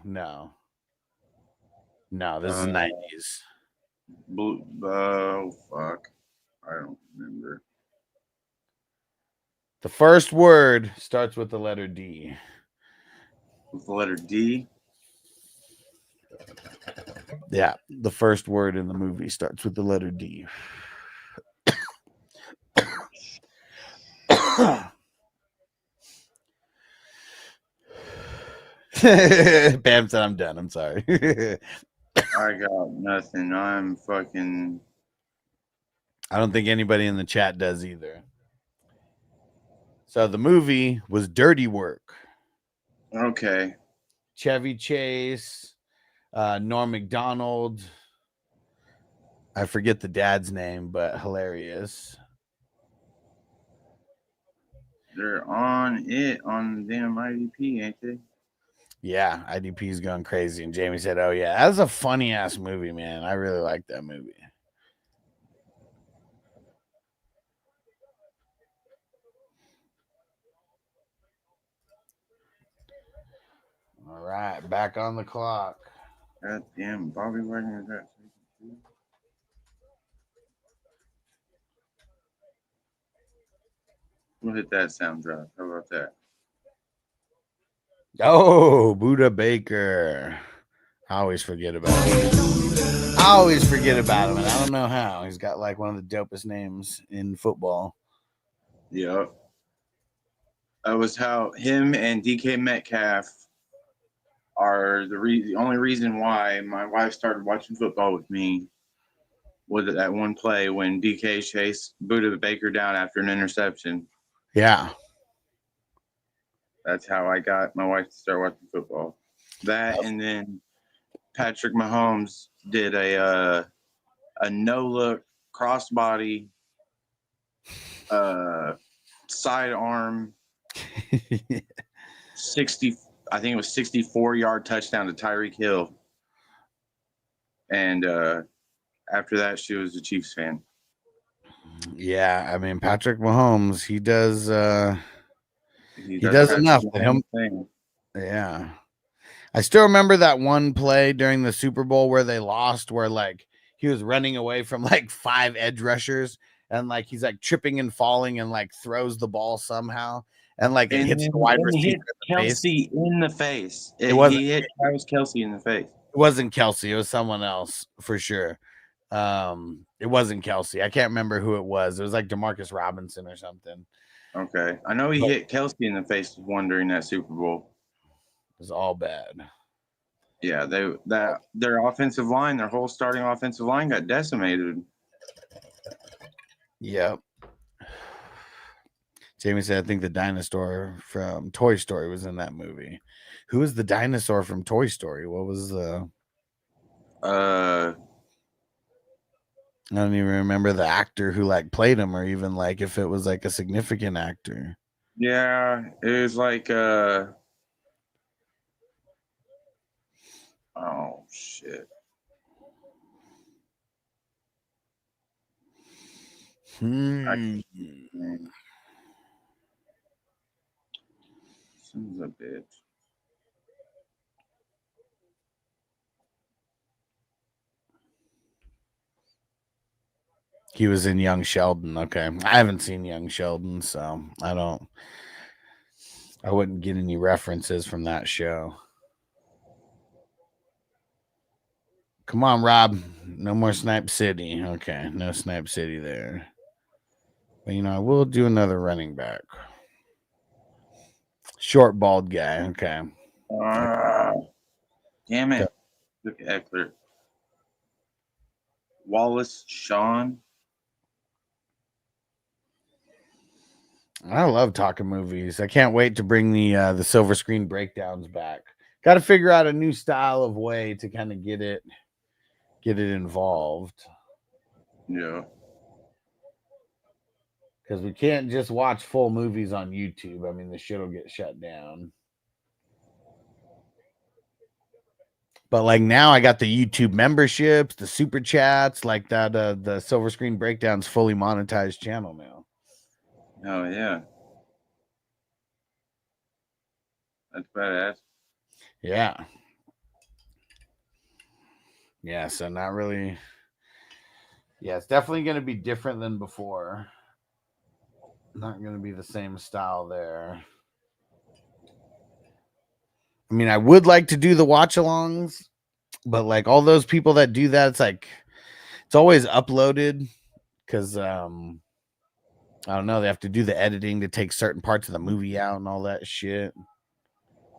this is 90s. Oh, fuck. I don't remember. The first word starts with the letter D. With the letter D? Yeah, the first word in the movie starts with the letter D. Bam said I'm done. I'm sorry. I got nothing. I'm fucking... I don't think anybody in the chat does either. So the movie was Dirty Work. Okay. Chevy Chase, Norm Macdonald. I forget the dad's name, but hilarious. They're on it on the damn IDP, ain't they? Yeah, IDP's going crazy. And Jamie said, oh, yeah, that's a funny ass movie, man. I really like that movie. All right, back on the clock. God damn, Bobby Wagner is that. We'll hit that sound drop. How about that? Oh, Buddha Baker. I always forget about him. And I don't know how. He's got like one of the dopest names in football. Yeah. That was how him and DK Metcalf are the only reason why my wife started watching football with me was that one play when DK chased Buddha Baker down after an interception. Yeah. That's how I got my wife to start watching football. That and then Patrick Mahomes did a no-look crossbody sidearm 60, I think it was 64-yard touchdown to Tyreek Hill. And after that, she was a Chiefs fan. Yeah, I mean Patrick Mahomes, he does He does enough. Yeah. I still remember that one play during the Super Bowl where they lost, where like he was running away from like 5 edge rushers and like he's like tripping and falling and like throws the ball somehow and like it hits the wide receiver in the face. It wasn't. He hit Travis Kelce in the face. It wasn't Kelce. It was someone else for sure. It wasn't Kelce. I can't remember who it was. It was like Demarcus Robinson or something. Okay, I know he hit Kelce in the face one during that Super Bowl. It was all bad. Yeah, their offensive line, their whole starting offensive line got decimated. Yep. Jamie said, I think the dinosaur from Toy Story was in that movie. Who was the dinosaur from Toy Story? What was the... I don't even remember the actor who like played him or even like if it was like a significant actor. Yeah, it was like oh shit. Hmm. Son's a bitch. He was in Young Sheldon. Okay. I haven't seen Young Sheldon, so I wouldn't get any references from that show. Come on, Rob. No more Snipe City. Okay. No Snipe City there. But, I will do another running back. Short, bald guy. Okay. Damn it. Look at Eckler. Wallace Shawn. I love talking movies. I can't wait to bring the silver screen breakdowns back. Got to figure out a new style of way to kind of get it involved. Yeah. Because we can't just watch full movies on YouTube. I mean, the shit will get shut down. But like now I got the YouTube memberships, the super chats, like that the silver screen breakdowns fully monetized channel now. Oh yeah. That's badass. Yeah. Yeah, so not really. Yeah, it's definitely going to be different than before. Not going to be the same style there. I mean, I would like to do the watch alongs, but like all those people that do that, it's like it's always uploaded because I don't know, they have to do the editing to take certain parts of the movie out and all that shit.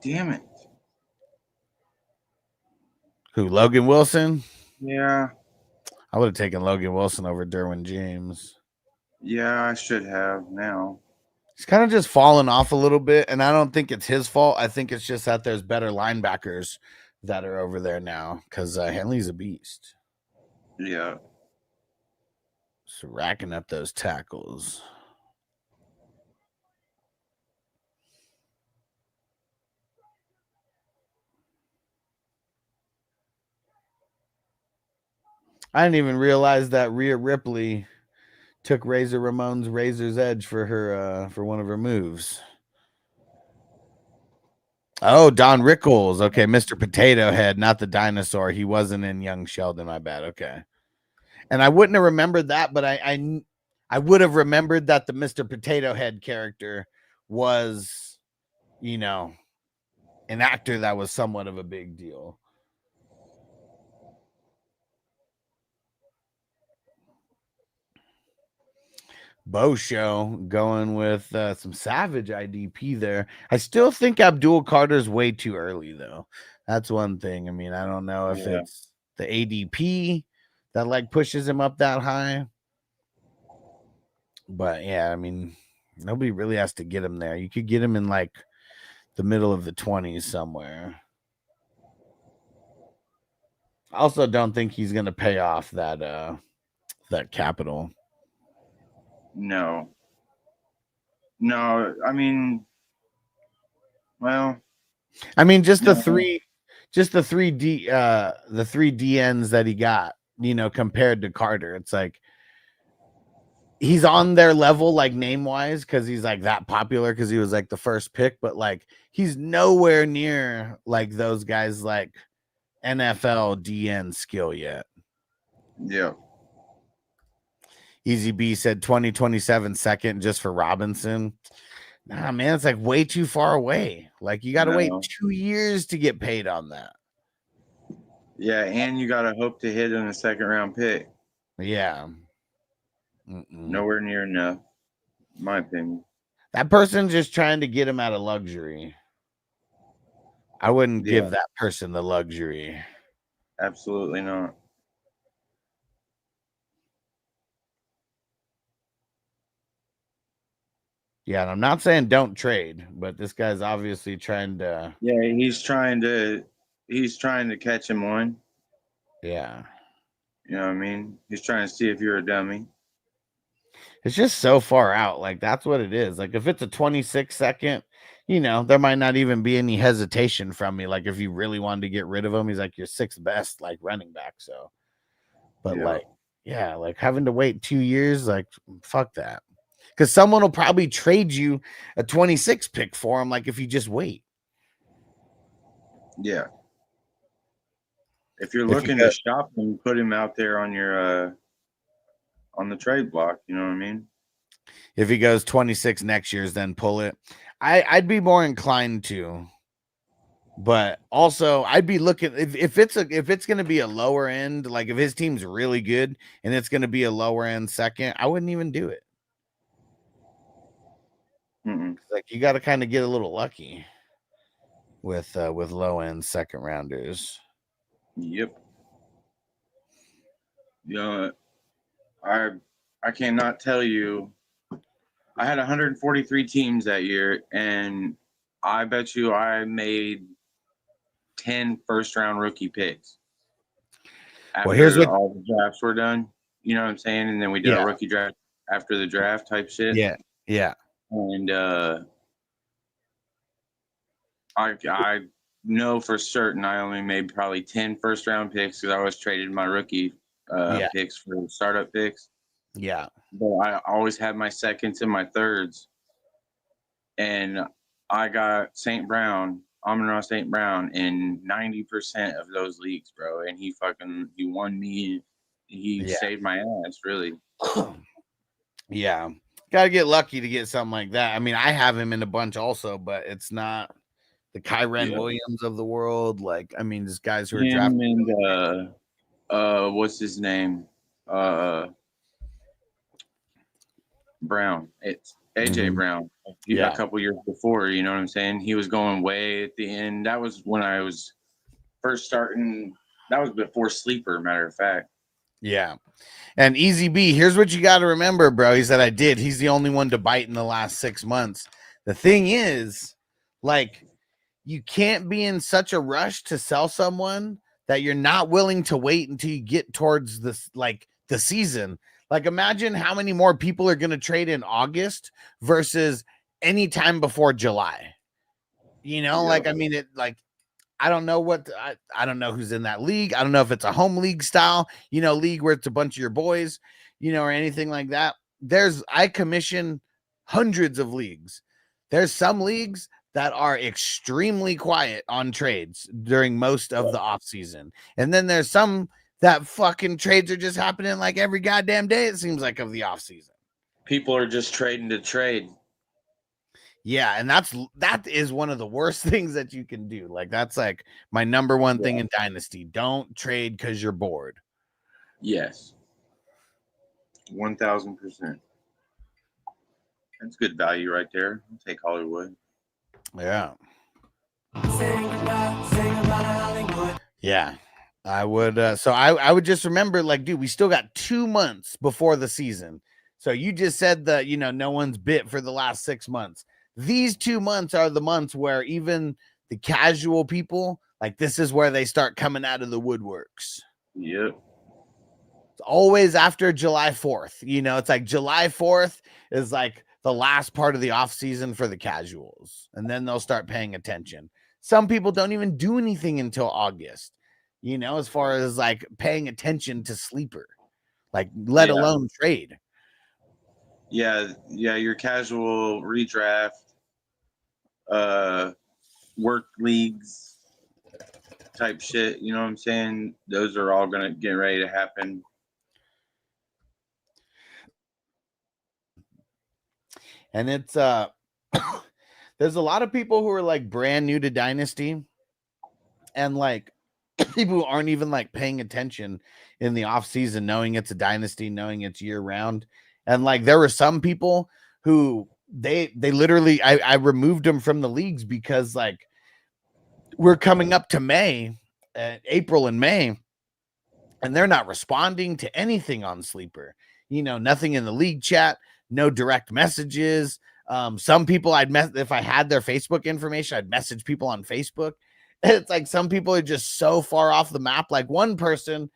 Damn it. Who, Logan Wilson? Yeah. I would have taken Logan Wilson over Derwin James. Yeah, I should have now. He's kind of just fallen off a little bit, and I don't think it's his fault. I think it's just that there's better linebackers that are over there now because Henley's a beast. Yeah. So racking up those tackles. I didn't even realize that Rhea Ripley took Razor Ramon's Razor's Edge for her for one of her moves. Oh, Don Rickles. Okay, Mr. Potato Head, not the dinosaur. He wasn't in Young Sheldon, my bad. Okay. And I wouldn't have remembered that, but I would have remembered that the Mr. Potato Head character was, an actor that was somewhat of a big deal. Bo Show going with some Savage IDP there. I still think Abdul Carter's way too early, though. That's one thing. I mean, I don't know if it's the ADP that like pushes him up that high. But yeah, I mean, nobody really has to get him there. You could get him in like the middle of the 20s somewhere. I also don't think he's going to pay off that capital. No. I mean, well, I mean, just the three DNs that he got, compared to Carter. It's like he's on their level, like name wise, because he's like that popular because he was like the first pick, but like he's nowhere near like those guys like NFL DN skill yet. Yeah. Easy B said 2027 second just for Robinson. Nah, man, it's like way too far away. Like you got to wait 2 years to get paid on that. Yeah, and you got to hope to hit in a second round pick. Yeah. Nowhere near enough, in my opinion. That person's just trying to get him out of luxury. I wouldn't give that person the luxury. Absolutely not. Yeah, and I'm not saying don't trade, but this guy's obviously trying to. Yeah, he's trying to catch him one. Yeah. You know what I mean? He's trying to see if you're a dummy. It's just so far out. Like, that's what it is. Like, if it's a 26 second, there might not even be any hesitation from me. Like, if you really wanted to get rid of him, he's like your sixth best, like, running back. So, but Yeah. like, yeah, like having to wait 2 years, like, fuck that. Because someone will probably trade you a 26 pick for him, like, if you just wait. Yeah. If you're looking to shop him, put him out there on your on the trade block. You know what I mean? If he goes 26 next year's, then pull it. I'd be more inclined to, but also I'd be looking if it's going to be a lower end, like if his team's really good and it's going to be a lower end second, I wouldn't even do it. Like, you got to kind of get a little lucky with low end second rounders. Yep. I cannot tell you. I had 143 teams that year, and I bet you I made 10 first-round rookie picks. After here's what all the drafts were done. You know what I'm saying? And then we did a rookie draft after the draft type shit. Yeah. And I know for certain I only made probably 10 first-round picks because I always traded my rookie picks for startup picks. Yeah. But I always had my seconds and my thirds. And I got Amon-Ra St. Brown in 90% of those leagues, bro. And he won me. He saved my ass, really. Yeah. Got to get lucky to get something like that. I mean, I have him in a bunch also, but it's not the Kyren Williams of the world. Like, I mean, just guys who are drafting. And what's his name? Brown. It's AJ Brown. A couple years before, you know what I'm saying? He was going way at the end. That was when I was first starting. That was before Sleeper, matter of fact. Yeah. And Easy B, here's what you got to remember, bro. He said, I did. He's the only one to bite in the last 6 months. The thing is, like, you can't be in such a rush to sell someone that you're not willing to wait until you get towards the season. Like, imagine how many more people are going to trade in August versus any time before July. Like, I mean, I don't know I don't know who's in that league. I don't know if it's a home league style, league where it's a bunch of your boys, or anything like that. I commission hundreds of leagues. There's some leagues that are extremely quiet on trades during most of the off season. And then there's some that fucking trades are just happening like every goddamn day, it seems like, of the off season. People are just trading to trade. Yeah, and that is one of the worst things that you can do. Like, that's like my number one thing in Dynasty. Don't trade because you're bored. Yes. 1,000%. That's good value right there. I'll take Hollywood. Yeah. Yeah. I would so I would just remember, like, dude, we still got 2 months before the season. So you just said that, no one's bit for the last 6 months. These 2 months are the months where even the casual people, like, this is where they start coming out of the woodworks. Yep. It's always after July 4th. It's like July 4th is like the last part of the off season for the casuals. And then they'll start paying attention. Some people don't even do anything until August, as far as like paying attention to Sleeper, like, let alone trade. Yeah. Your casual redraft, work leagues type shit. You know what I'm saying? Those are all going to get ready to happen. And it's there's a lot of people who are like brand new to Dynasty, and like people who aren't even like paying attention in the off season, knowing it's a Dynasty, knowing it's year round. And like, there were some people who they literally, I removed them from the leagues because, like, we're coming up to May, April and May, and they're not responding to anything on Sleeper. Nothing in the league chat, no direct messages. Some people if I had their Facebook information, I'd message people on Facebook. It's like some people are just so far off the map. Like, one person,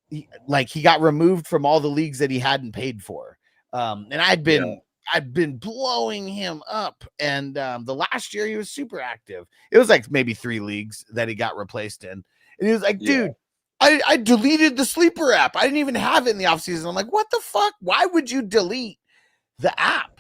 he got removed from all the leagues that he hadn't paid for. And I'd been blowing him up. And the last year he was super active. It was like maybe 3 leagues that he got replaced in. And he was like, dude, I deleted the sleeper app. I didn't even have it in the offseason. I'm like, what the fuck? Why would you delete the app?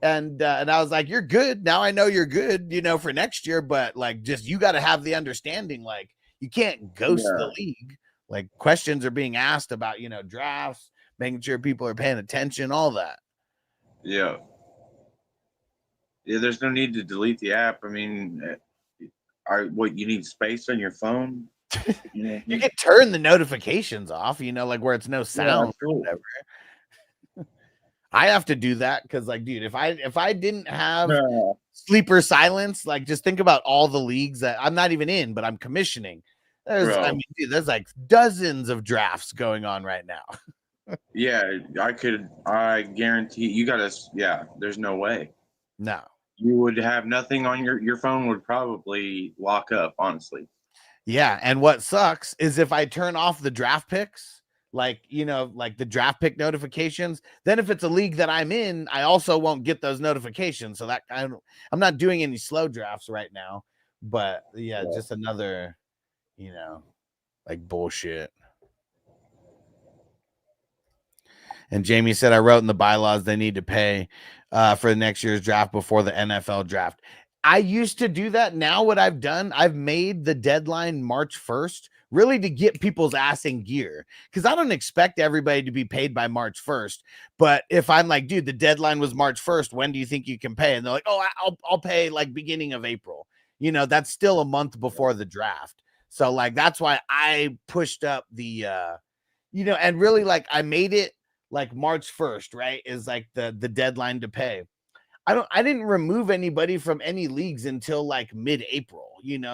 And I was like, you're good. Now I know you're good, for next year. But like, just you got to have the understanding, like, you can't ghost the league. Like, questions are being asked about, drafts, making sure people are paying attention, all that. Yeah. Yeah, there's no need to delete the app. I mean, you need space on your phone? You can turn the notifications off, like where it's no sound or whatever. I have to do that because, like, dude, if I didn't have sleeper silence, like, just think about all the leagues that I'm not even in, but I'm commissioning. There's like dozens of drafts going on right now. Yeah, I guarantee you there's no way. No. You would have nothing on your phone would probably lock up, honestly. Yeah, and what sucks is if I turn off the draft picks, like, like the draft pick notifications, then if it's a league that I'm in, I also won't get those notifications. So that I'm not doing any slow drafts right now, but just another, like bullshit. And Jamie said, I wrote in the bylaws they need to pay for the next year's draft before the NFL draft. I used to do that. Now what I've done, I've made the deadline March 1st, really to get people's ass in gear. Because I don't expect everybody to be paid by March 1st. But if I'm like, dude, the deadline was March 1st, when do you think you can pay? And they're like, oh, I'll pay like beginning of April. That's still a month before the draft. So like, that's why I pushed up the, and really like I made it like March 1st, right? Is like the deadline to pay. I didn't remove anybody from any leagues until like mid-April,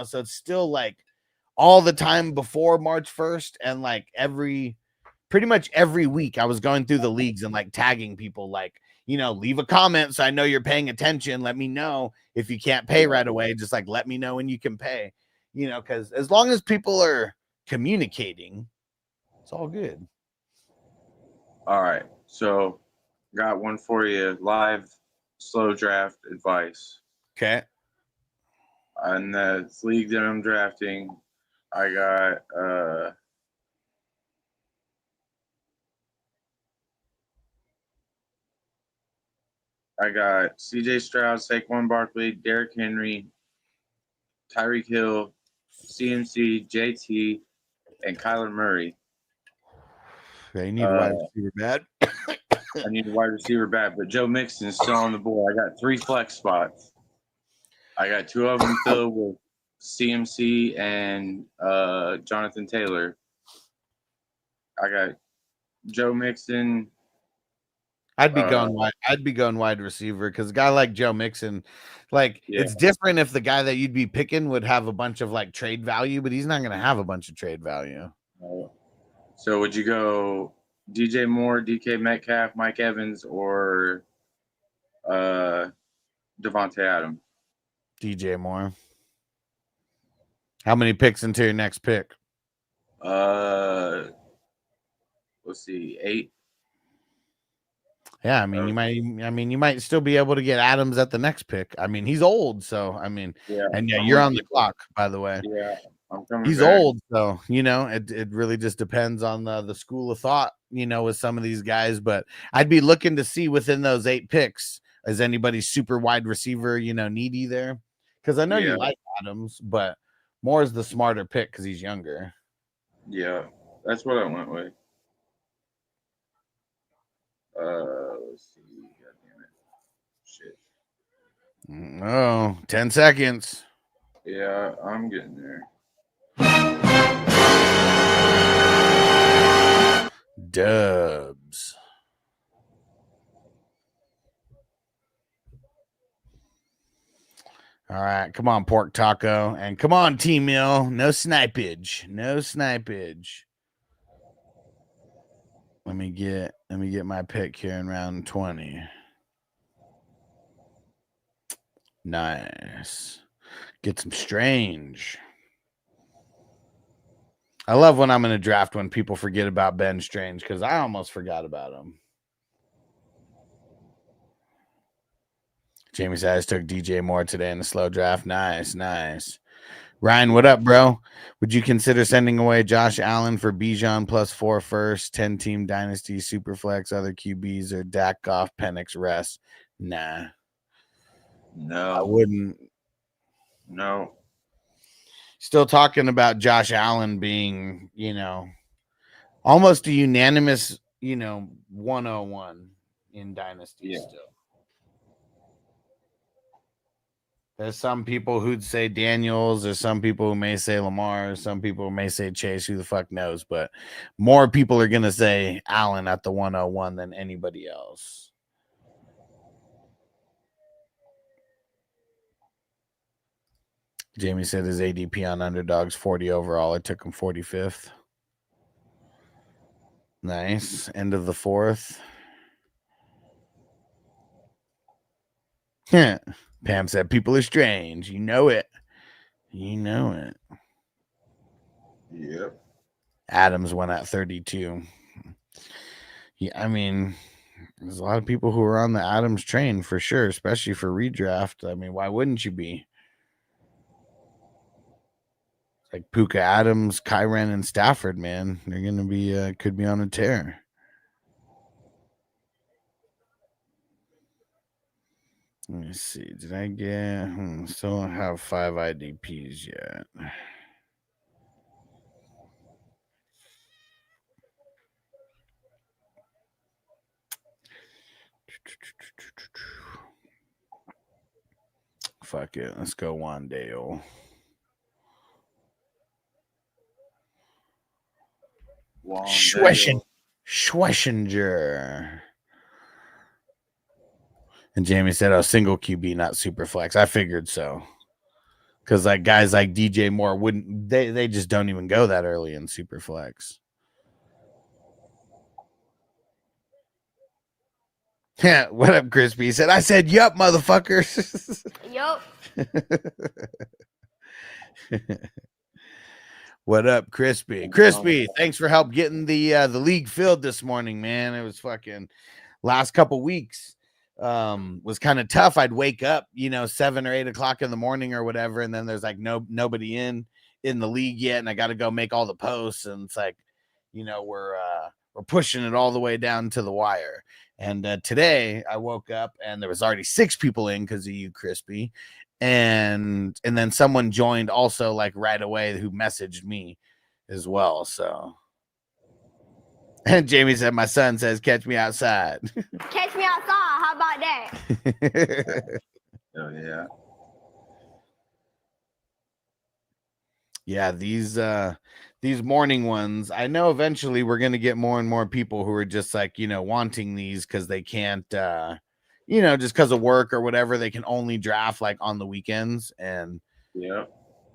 so it's still like all the time before March 1st. And like pretty much every week I was going through the leagues and like tagging people, like, leave a comment so I know you're paying attention. Let me know if you can't pay right away. Just like, let me know when you can pay, because as long as people are communicating, it's all good. All right. So got one for you. Live slow draft advice. Okay. On the league that I'm drafting, I got CJ Stroud, Saquon Barkley, Derrick Henry, Tyreek Hill, CMC, JT, and Kyler Murray. Okay, you need a wide receiver bad. I need a wide receiver bad, but Joe Mixon's still on the board. I got 3 flex spots. I got 2 of them filled with CMC and Jonathan Taylor. I got Joe Mixon. I'd be going wide receiver because a guy like Joe Mixon, like, it's different if the guy that you'd be picking would have a bunch of like trade value, but he's not going to have a bunch of trade value. So would you go DJ Moore, DK Metcalf, Mike Evans, or Devontae Adams? DJ Moore. How many picks into your next pick? Let's see, 8. Yeah, I mean, you might still be able to get Adams at the next pick. I mean, he's old, so you're on the clock, by the way. Yeah, I'm coming. He's back. old, so it really just depends on the school of thought, with some of these guys. But I'd be looking to see within those 8 picks, is anybody super wide receiver, needy there? Because I know you like Adams, but Moore is the smarter pick because he's younger. Yeah, that's what I went with. Let's see. God damn it. Shit. Oh, 10 seconds. Yeah, I'm getting there. Dubs. All right, come on, Pork Taco, and come on, T-Mill. No snipage. No snipage. Let me get my pick here in round 20. Nice. Get some strange. I love when I'm in a draft when people forget about Ben Strange because I almost forgot about him. Jamie says took DJ Moore today in the slow draft. Nice, nice. Ryan, what up, bro? Would you consider sending away Josh Allen for Bijan plus 4 first, 10-team dynasty, superflex, other QBs, or Dak Goff, Penix, rest? Nah, I No, wouldn't. no. Still talking about Josh Allen being, almost a unanimous, 101 in dynasty Yeah. still. There's some people who'd say Daniels, or some people who may say Lamar, or some people who may say Chase, who the fuck knows, but more people are going to say Allen at the 101 than anybody else. Jamie said his ADP on Underdog's 40 overall. I took him 45th. Nice. End of the 4th. Pam said people are strange. You know it. You know it. Yep. Adams went at 32. Yeah, I mean, there's a lot of people who are on the Adams train for sure, especially for redraft. I mean, why wouldn't you be? Like Puka, Adams, Kyren, and Stafford, man. They're going to be, could be on a tear. Let me see. Did I get, still don't have 5 IDPs yet. Fuck it. Let's go Wandale. Schwessinger. And Jamie said, "Oh, single QB, not super flex." I figured so, because like guys like DJ Moore wouldn't. They just don't even go that early in super flex. Yeah, what up, Crispy? He said, "I said, yup, motherfuckers." Yup. What up, Crispy? Crispy, thanks for help getting the league filled this morning, man. It was fucking last couple weeks. Was kind of tough. I'd wake up, 7 or 8 o'clock in the morning or whatever, and then there's like nobody in the league yet, and I got to go make all the posts, and it's like, we're pushing it all the way down to the wire. And today I woke up and there was already 6 people in because of you, Crispy, and then someone joined also like right away who messaged me as well. So. And Jamie said, "My son says, catch me outside." Catch me outside. How about that? Oh yeah. Yeah, these morning ones, I know eventually we're going to get more and more people who are just like, wanting these because they can't, just because of work or whatever, they can only draft like on the weekends. And Yeah.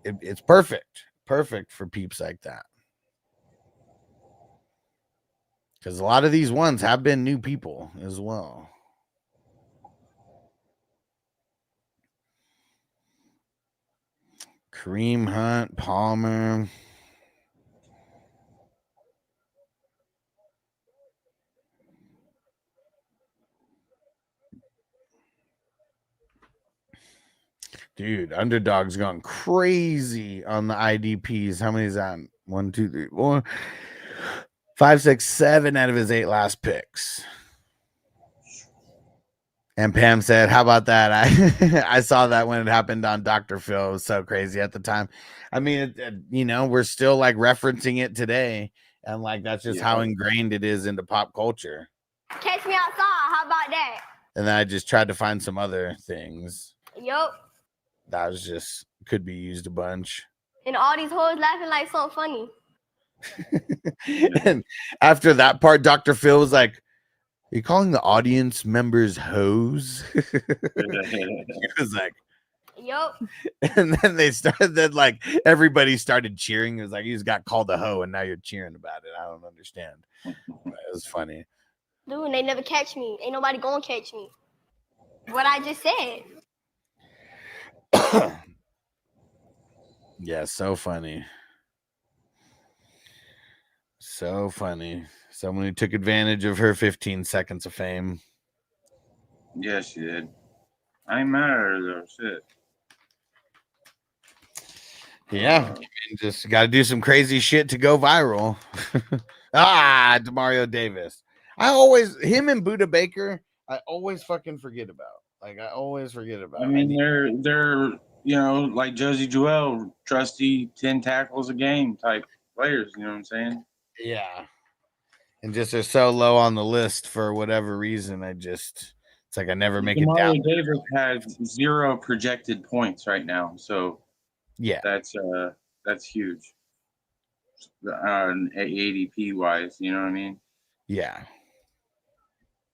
it's perfect for peeps like that. Because a lot of these ones have been new people as well. Kareem Hunt, Palmer. Dude, Underdog's gone crazy on the IDPs. How many is that? 1, 2, 3, 4, 5, 6, 7 out of his 8 last picks. And Pam said, "How about that?" I saw that when it happened on Dr. Phil. It was so crazy at the time. I mean, we're still like referencing it today, and like that's just how ingrained it is into pop culture. Catch me outside. How about that? And then I just tried to find some other things. Yup. That was just could be used a bunch. And all these hoes laughing like something funny. And after that part, Dr. Phil was like, "Are you calling the audience members hoes?" He was like, Yup. and then like everybody started cheering. It was like you just got called a hoe and now you're cheering about it. I don't understand. But it was funny. Dude, they never catch me. Ain't nobody gonna catch me. What I just said. Yeah, so funny. So funny. Someone who took advantage of her 15 seconds of fame. Yeah, she did. I ain't mad at her though. Shit. Yeah, just got to do some crazy shit to go viral. Demario Davis. Him and Buda Baker, I always fucking forget about. Like, I always forget about. I mean, they're like Josie Joel, trusty 10 tackles a game type players. You know what I'm saying? Yeah. And just are so low on the list for whatever reason. It's like I never make it down. Demario Davis has 0 projected points right now, so Yeah. that's huge. ADP wise, you know what I mean? Yeah.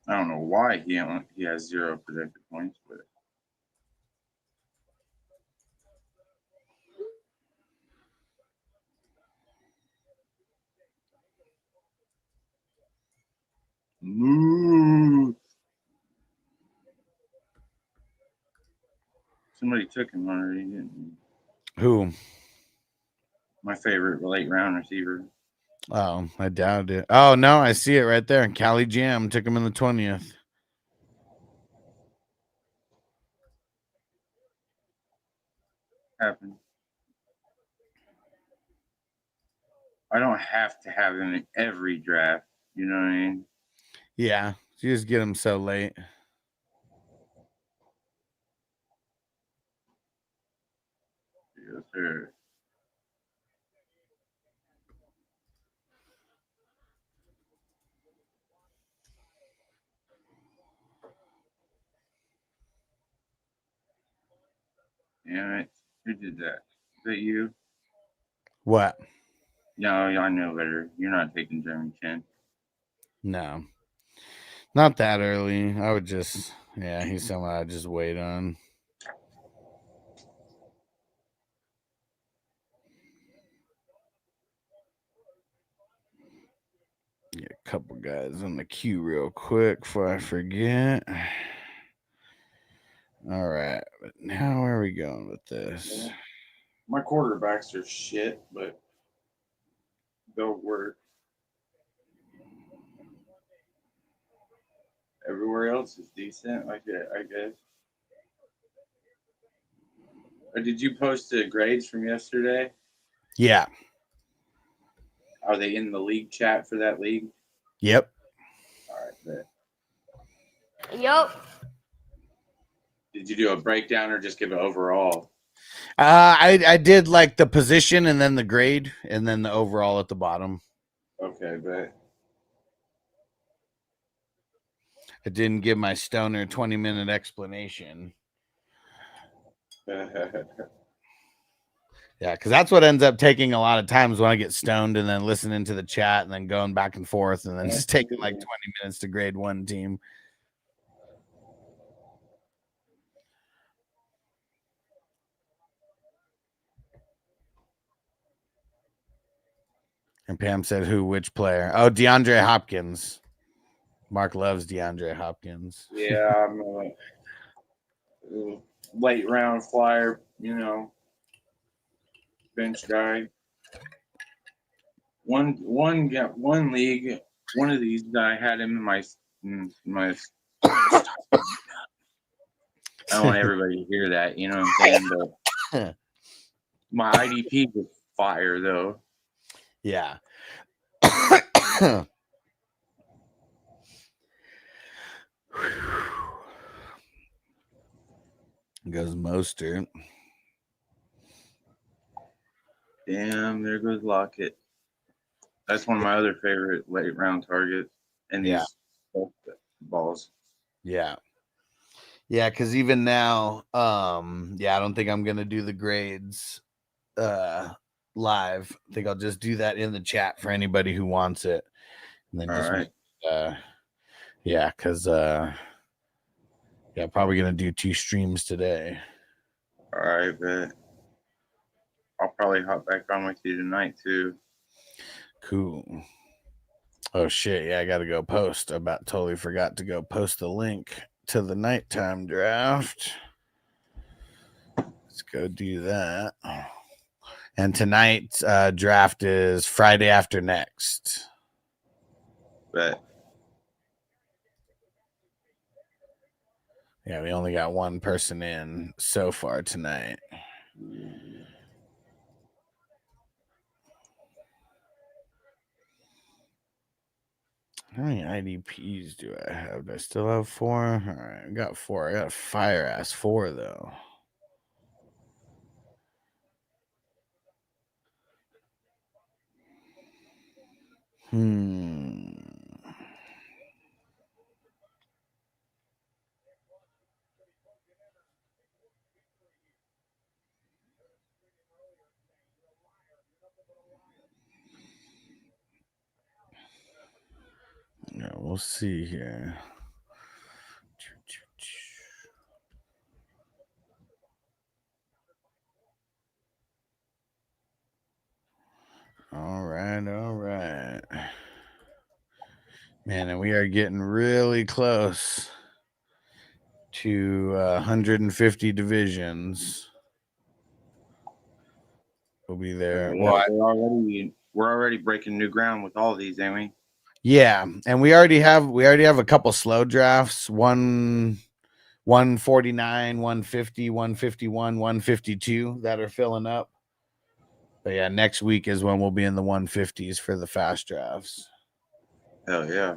I don't know why he has 0 projected points, but somebody took him already, didn't he? Who? My favorite late round receiver. Oh, I doubt it. Oh, no, I see it right there. Cali Jam took him in the 20th. Happened. I don't have to have him in every draft. You know what I mean? Yeah. You just get him so late. Yes, sir. Damn it. Who did that? Is that you? What? No, I know better. You're not taking Jeremy Chin. No. Not that early. I would just, he's someone I'd just wait on. Get a couple guys on the queue real quick before I forget. All right. But now where are we going with this? My quarterbacks are shit, but they'll work. Everywhere else is decent, I guess. Did you post the grades from yesterday? Yeah. Are they in the league chat for that league? Yep. All right, bet. Yup. Did you do a breakdown or just give it overall? I did like the position and then the grade and then the overall at the bottom. Okay, bet. I didn't give my stoner 20-minute explanation. Yeah, because that's what ends up taking a lot of times when I get stoned and then listening to the chat and then going back and forth and then just taking like 20 minutes to grade one team. And Pam said, which player? Oh, DeAndre Hopkins. Mark loves DeAndre Hopkins. Yeah, I'm a late round flyer, bench guy. One league. One of these I had him in my. I don't want everybody to hear that, you know what I'm saying? But my IDP was fire though. Yeah. Goes Mostert. Damn, there goes Lockett. That's one of my other favorite late round targets. And these balls. Yeah. Yeah, because even now, I don't think I'm gonna do the grades live. I think I'll just do that in the chat for anybody who wants it. And then All right. because probably gonna do 2 streams today. All right, bet. I'll probably hop back on with you tonight too. Cool. Oh shit, yeah, I gotta go post. I totally forgot to go post the link to the nighttime draft. Let's go do that. And tonight's draft is Friday after next. But Yeah, we only got one person in so far tonight. How many IDPs do I have? Do I still have 4? All right, I got 4. I got a fire ass 4 though. Yeah, we'll see here. All right. Man, and we are getting really close to 150 divisions. We'll be there. yeah, we're already breaking new ground with all of these, ain't we? Yeah, and we already have a couple slow drafts. 149, 150, 151, 152 that are filling up. But yeah, next week is when we'll be in the 150s for the fast drafts. Hell yeah.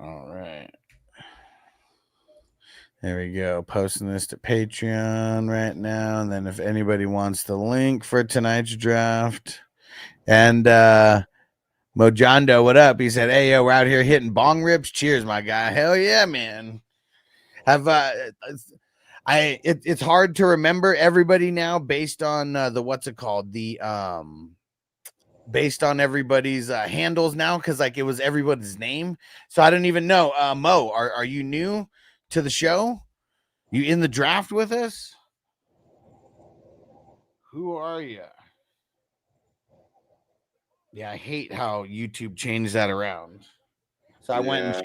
All right. There we go. Posting this to Patreon right now. And then if anybody wants the link for tonight's draft. And Mojando, what up? He said, hey, yo, we're out here hitting bong rips. Cheers, my guy. Hell yeah, man. It's hard to remember everybody now based on based on everybody's handles now, because like it was everybody's name. So I don't even know. Mo, are you new to the show? You in the draft with us? Who are you? Yeah, I hate how YouTube changed that around. So I went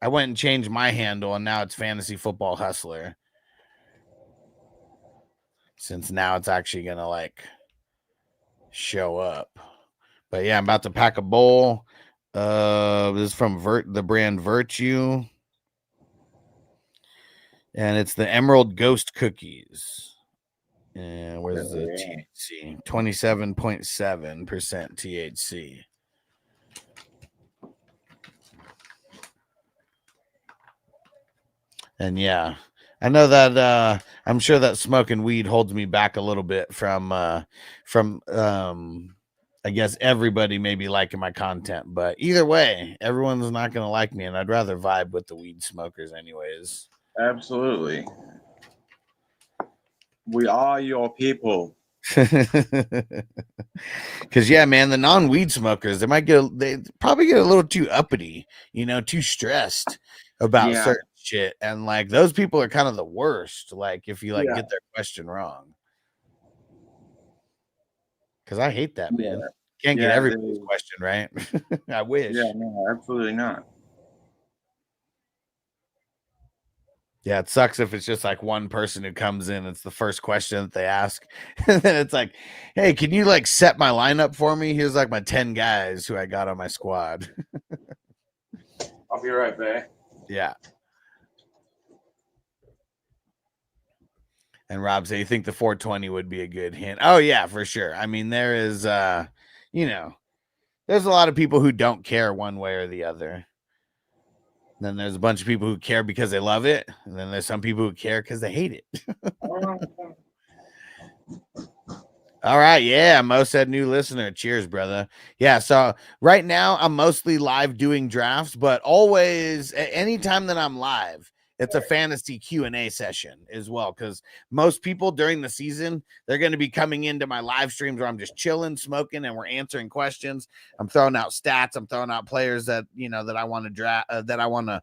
and changed my handle, and now it's Fantasy Football Hustler. Since now it's actually gonna like show up. But yeah, I'm about to pack a bowl. This is from the brand Virtue. And it's the Emerald Ghost Cookies. And where's the THC? 27.7% THC. And yeah, I know that I'm sure that smoking weed holds me back a little bit from I guess everybody may be liking my content, but either way, everyone's not gonna like me, and I'd rather vibe with the weed smokers anyways. Absolutely. We are your people. Because yeah, man, the non-weed smokers, they probably get a little too uppity, too stressed about certain shit, and like those people are kind of the worst. Like if you get their question wrong, because I hate that, man. Can't get everybody's question right. I wish. Yeah, no, absolutely not. Yeah, it sucks if it's just like one person who comes in. It's the first question that they ask. And then it's like, hey, can you like set my lineup for me? Here's like my 10 guys who I got on my squad. I'll be right back. Yeah. And Rob said, you think the 420 would be a good hint? Oh, yeah, for sure. I mean, there is, there's a lot of people who don't care one way or the other. Then there's a bunch of people who care because they love it. And then there's some people who care because they hate it. All right. Yeah. Mo said new listener. Cheers, brother. Yeah. So right now I'm mostly live doing drafts, but always anytime that I'm live, it's a fantasy Q&A session as well. Because most people during the season, they're going to be coming into my live streams where I'm just chilling, smoking, and we're answering questions. I'm throwing out stats. I'm throwing out players that, that I want to draft, that I want to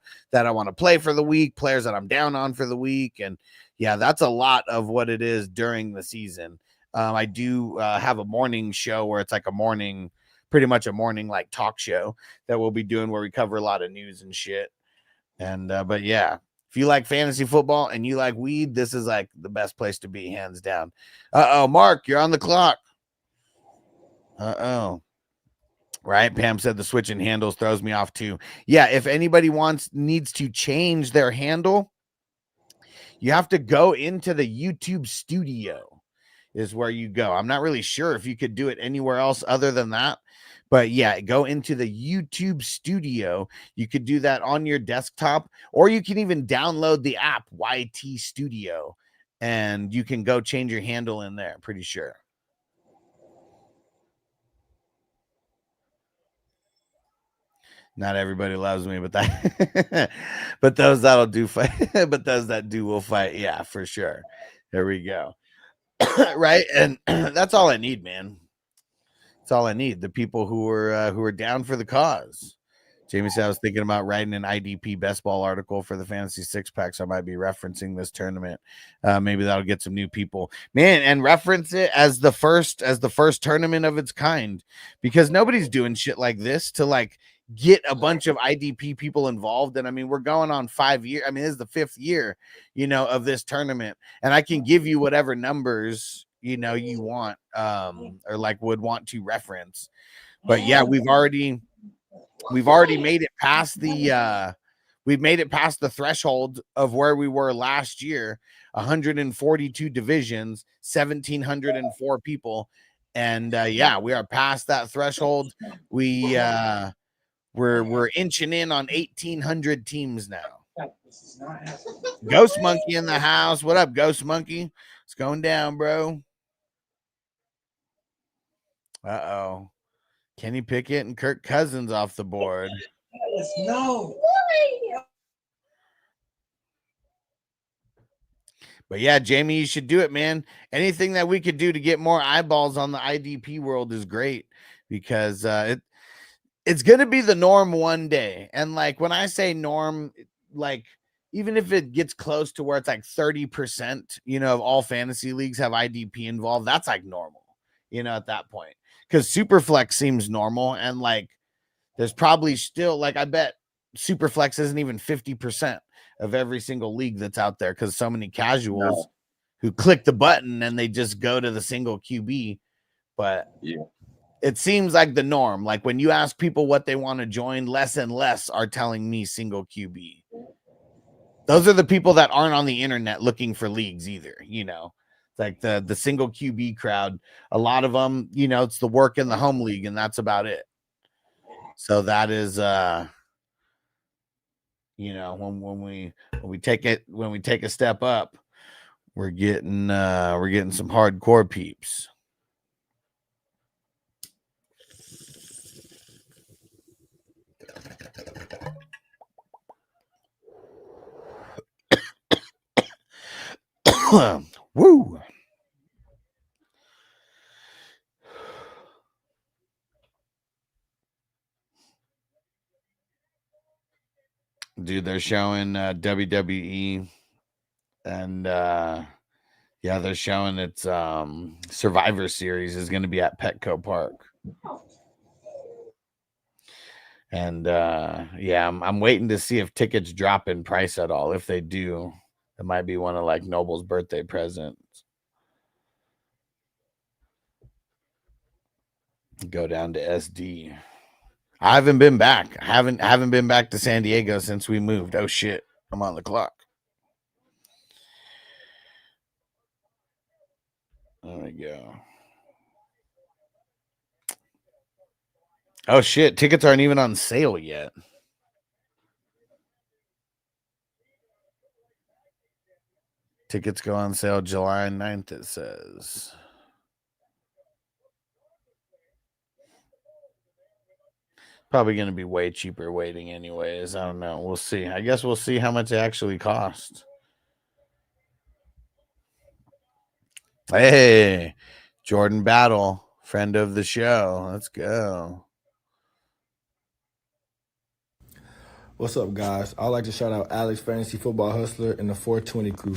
play for the week, players that I'm down on for the week. And yeah, that's a lot of what it is during the season. I do have a morning show where it's like a morning pretty much a morning like talk show that we'll be doing where we cover a lot of news and shit. And but yeah, if you like fantasy football and you like weed, this is like the best place to be, hands down. Mark, you're on the clock. Right, Pam said the switch in handles throws me off too. Yeah, if anybody needs to change their handle, you have to go into the YouTube studio is where you go. I'm not really sure if you could do it anywhere else other than that. But yeah, go into the YouTube studio. You could do that on your desktop, or you can even download the app YT Studio, and you can go change your handle in there, pretty sure. Not everybody loves me, but that but those that'll do fight, but those that do will fight. Yeah, for sure. There we go. Right. And that's all I need, man. That's all I need. The people who are down for the cause. Jamie said I was thinking about writing an IDP best ball article for the fantasy six pack, so I might be referencing this tournament. Maybe that'll get some new people, man, and reference it as the first tournament of its kind, because nobody's doing shit like this to like get a bunch of IDP people involved. And I mean, we're going on 5 years. I mean, this is the 5th year, of this tournament, and I can give you whatever numbers you want or like would want to reference. But yeah, we've already made it past the threshold of where we were last year. 142 divisions, 1,704 people, and yeah, we are past that threshold. We're inching in on 1,800 teams now. Ghost Monkey in the house. What up, Ghost Monkey? It's going down, bro. Kenny Pickett and Kirk Cousins off the board. No. But yeah, Jamie, you should do it, man. Anything that we could do to get more eyeballs on the IDP world is great, because it's going to be the norm one day. And like when I say norm, like even if it gets close to where it's like 30%, of all fantasy leagues have IDP involved, that's like normal, at that point. Because Superflex seems normal, and like there's probably still, like, I bet Superflex isn't even 50% of every single league that's out there, because so many casuals who click the button and they just go to the single QB. But yeah, it seems like the norm. Like when you ask people what they want to join, less and less are telling me single QB. Those are the people that aren't on the internet looking for leagues either, like the single QB crowd. A lot of them, it's the work in the home league, and that's about it. So that is when we take a step up, we're getting some hardcore peeps. Woo. Dude, they're showing WWE, and yeah, they're showing it's Survivor Series is going to be at Petco Park. And yeah, I'm waiting to see if tickets drop in price at all. If they do, it might be one of like Noble's birthday presents. Go down to SD. I haven't been back. I haven't been back to San Diego since we moved. Oh shit, I'm on the clock. There we go. Oh shit, tickets aren't even on sale yet. Tickets go on sale July 9th, it says. Probably going to be way cheaper waiting anyways. I don't know. We'll see. I guess we'll see how much it actually costs. Hey, Jordan Battle, friend of the show. Let's go. What's up, guys? I'd like to shout out Alex, Fantasy Football Hustler, and the 420 crew.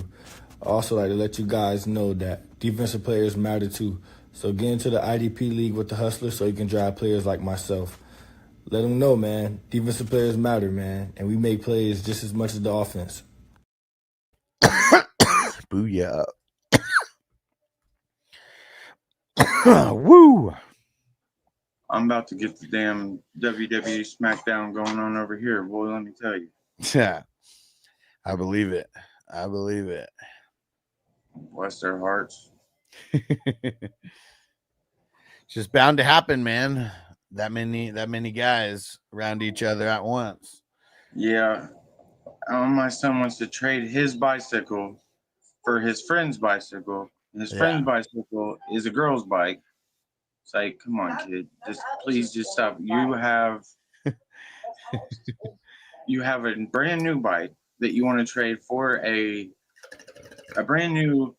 I'd also like to let you guys know that defensive players matter too. So get into the IDP league with the Hustlers so you can drive players like myself. Let them know, man. Defensive players matter, man. And we make plays just as much as the offense. Booyah. Woo. I'm about to get the damn WWE SmackDown going on over here, boy. Let me tell you. Yeah. I believe it. I believe it. Bless their hearts. Just bound to happen, man. That many guys around each other at once. Yeah. My son wants to trade his bicycle for his friend's bicycle. And his friend's bicycle is a girl's bike. It's like, come on, kid. Please stop. You have a brand new bike that you want to trade for a brand new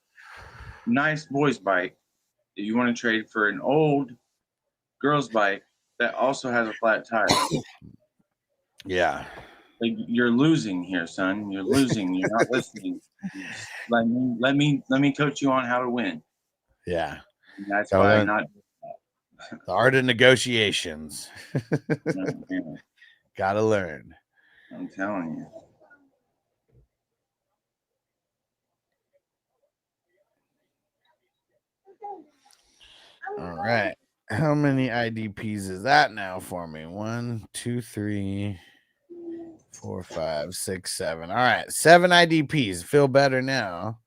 nice boy's bike that you want to trade for an old girl's bike that also has a flat tire. Yeah. Like, you're losing here, son. You're losing. You're not listening. Let me coach you on how to win. Yeah. And that's why I'm not. The art of negotiations. No, Gotta learn. I'm telling you. All right. How many IDPs is that now for me? 1, 2, 3, 4, 5, 6, 7. All right. 7 IDPs. Feel better now.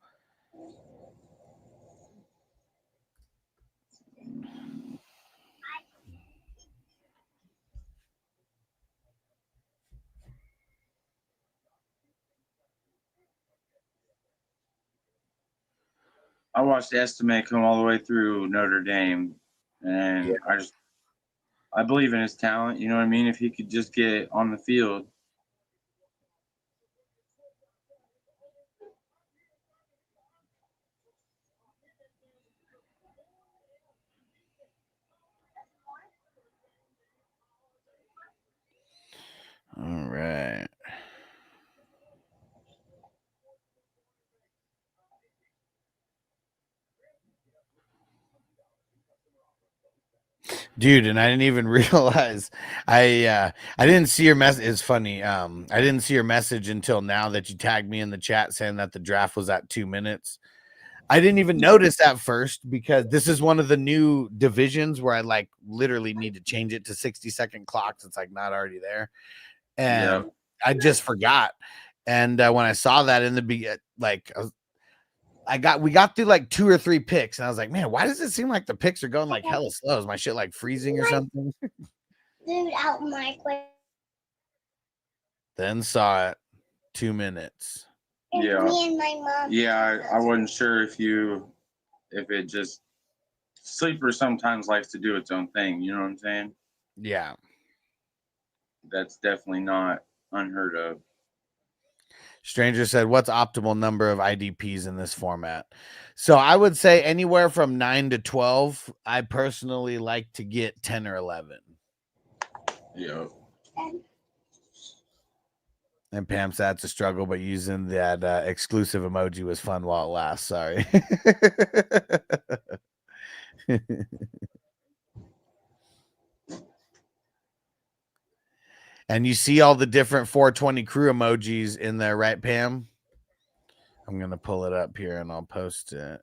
I watched Estimate come all the way through Notre Dame, and I believe in his talent. You know what I mean? If he could just get on the field. All right. Dude, and I didn't even realize I didn't see your message. It's funny. I didn't see your message until now that you tagged me in the chat saying that the draft was at 2 minutes. I didn't even notice at first because this is one of the new divisions where I like literally need to change it to 60-second clocks. It's like not already there. And I just forgot. And when I saw that in the beginning, like we got through like 2 or 3 picks, and I was like, man, why does it seem like the picks are going like hella slow? Is my shit like freezing or something? Dude, out my way. Then saw it 2 minutes. Yeah. Me and my mom. Yeah, I wasn't sure if it just sleeper sometimes likes to do its own thing. You know what I'm saying? Yeah. That's definitely not unheard of. Stranger said, what's optimal number of IDPs in this format? So I would say anywhere from 9 to 12. I personally like to get 10 or 11. Yeah. And Pam said it's a struggle, but using that exclusive emoji was fun while it lasts. Sorry. And you see all the different 420 crew emojis in there, right, Pam? I'm going to pull it up here and I'll post it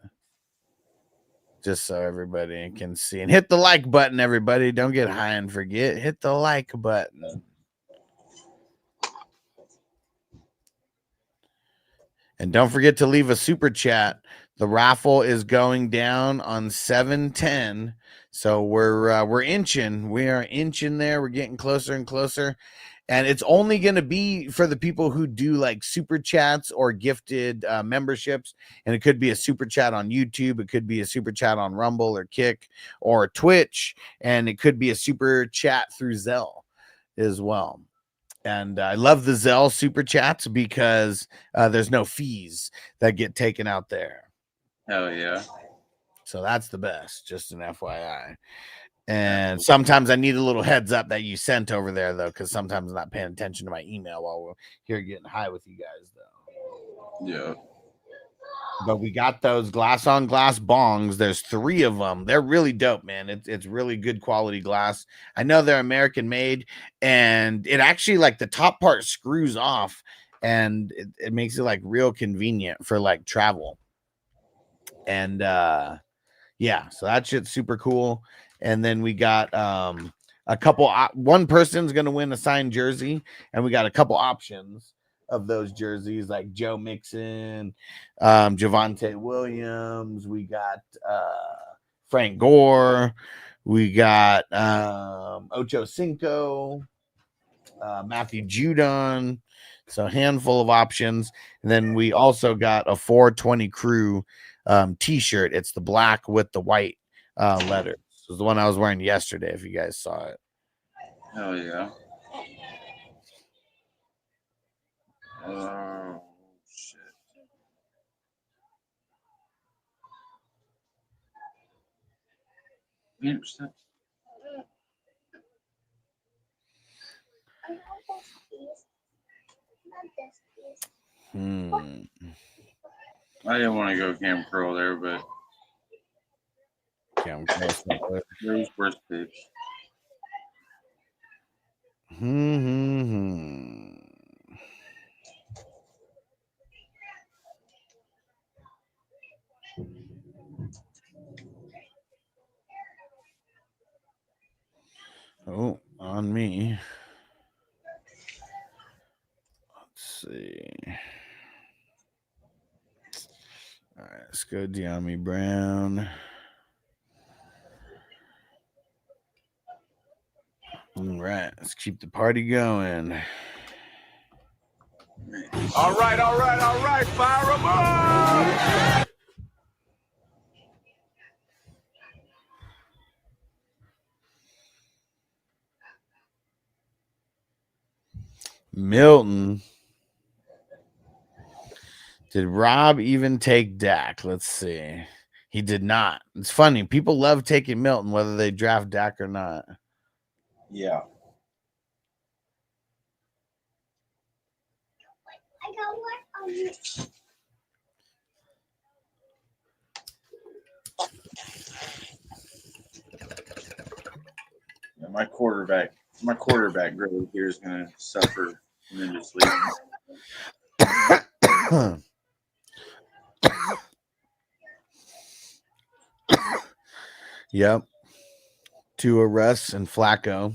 just so everybody can see. And hit the like button, everybody. Don't get high and forget. Hit the like button. And don't forget to leave a super chat. The raffle is going down on 7/10. So we're inching. We are inching there. We're getting closer and closer. And it's only going to be for the people who do like super chats or gifted memberships. And it could be a super chat on YouTube. It could be a super chat on Rumble or Kick or Twitch. And it could be a super chat through Zelle as well. And I love the Zelle super chats because there's no fees that get taken out there. Hell yeah. So that's the best, just an FYI. And sometimes I need a little heads up that you sent over there, though, because sometimes I'm not paying attention to my email while we're here getting high with you guys, though. Yeah. But we got those glass on glass bongs. There's 3 of them. They're really dope, man. It's really good quality glass. I know they're American made, and it actually, like, the top part screws off, and it makes it like real convenient for like travel. And yeah, so that shit's super cool. And then we got a couple. One person's gonna win a signed jersey, and we got a couple options of those jerseys, like Joe Mixon, Javonte Williams. We got Frank Gore. We got Ocho Cinco, Matthew Judon. So a handful of options. And then we also got a 420 Crew t-shirt. It's the black with the white letters. This was the one I was wearing yesterday, if you guys saw it. Hell yeah. Oh, shit. Yeah, stop. I didn't want to go Cam Curl there, but Cam Curl's not there. there's worst pitch. Oh, on me. Let's see. All right, let's go De'Ami Brown. All right, let's keep the party going. All right. Fire them up. Milton. Did Rob even take Dak? Let's see. He did not. It's funny. People love taking Milton, whether they draft Dak or not. Yeah. Yeah, my quarterback grade here is going to suffer tremendously. Yep. 2 arrests and Flacco.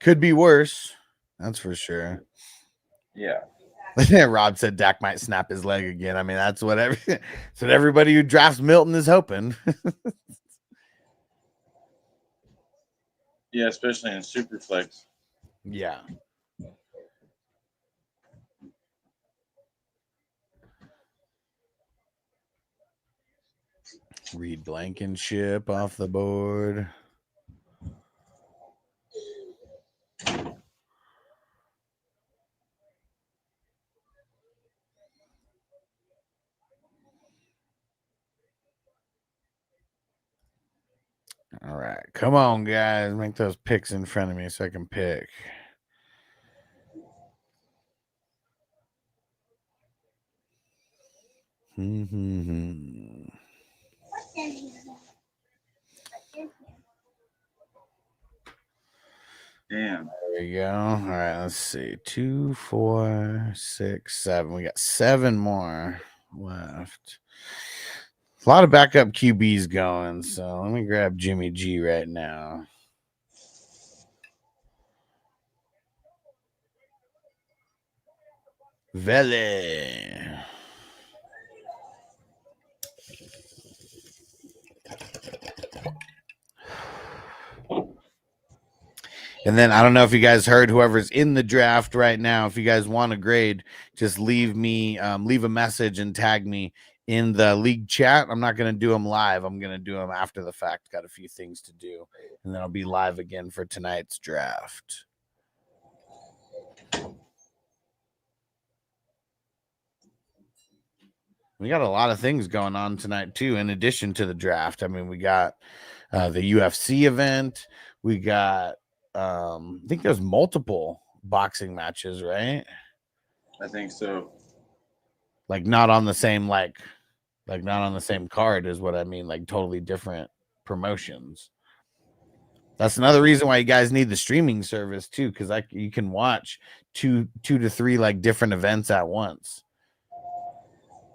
Could be worse. That's for sure. Yeah. Rob said Dak might snap his leg again. I mean, that's what everybody who drafts Milton is hoping. Yeah, especially in Superflex. Yeah. Reed Blankenship off the board. All right. Come on, guys. Make those picks in front of me so I can pick. Damn. There we go. All right, let's see. 2, 4, 6, 7. We got 7 more left. A lot of backup QBs going, so let me grab Jimmy G right now. Vele. And then I don't know if you guys heard, whoever's in the draft right now, if you guys want a grade, just leave a message and tag me in the league chat. I'm not going to do them live. I'm going to do them after the fact. Got a few things to do, and then I'll be live again for tonight's draft. We got a lot of things going on tonight too, in addition to the draft. I mean, we got the UFC event. We got I think there's multiple boxing matches, right? I think so. Like not on the same not on the same card is what I mean. Like totally different promotions. That's another reason why you guys need the streaming service too, because you can watch two to three like different events at once.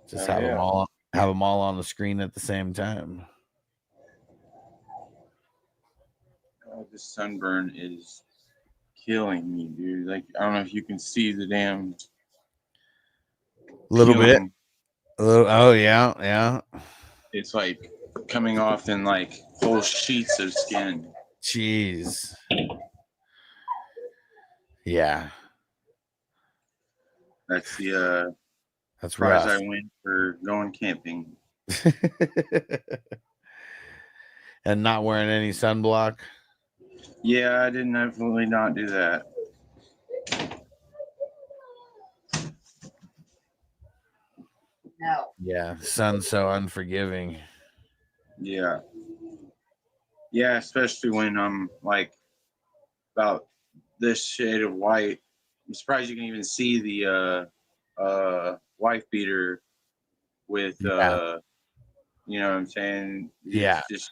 Just have them all on the screen at the same time. The sunburn is killing me, dude. Like I don't know if you can see the damn. Little bit. peeling. Oh yeah. It's like coming off in like whole sheets of skin. Jeez. Yeah. That's the That's prize rough. I win for going camping. And not wearing any sunblock. Yeah, I didn't definitely not do that. Yeah, the sun's so unforgiving. Yeah. Yeah, especially when I'm like about this shade of white. I'm surprised you can even see the wife beater with you know what I'm saying? It's just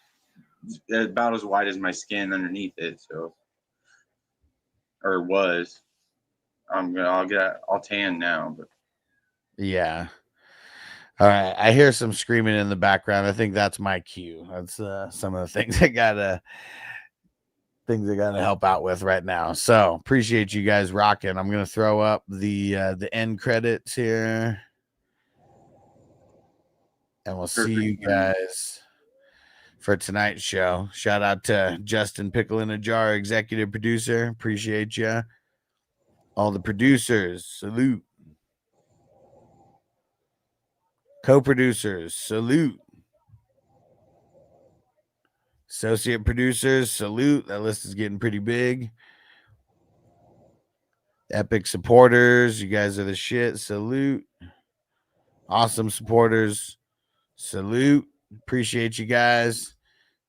about as white as my skin underneath it, so or was. I'll tan now, but yeah. All right, I hear some screaming in the background. I think that's my cue. That's some of the things I gotta help out with right now. So appreciate you guys rocking. I'm gonna throw up the end credits here, and we'll see you guys for tonight's show. Shout out to Justin Pickle in a Jar, executive producer. Appreciate you. All the producers, salute. Co-producers, salute. Associate producers, salute. That list is getting pretty big. Epic supporters, you guys are the shit. Salute. Awesome supporters, salute. Appreciate you guys.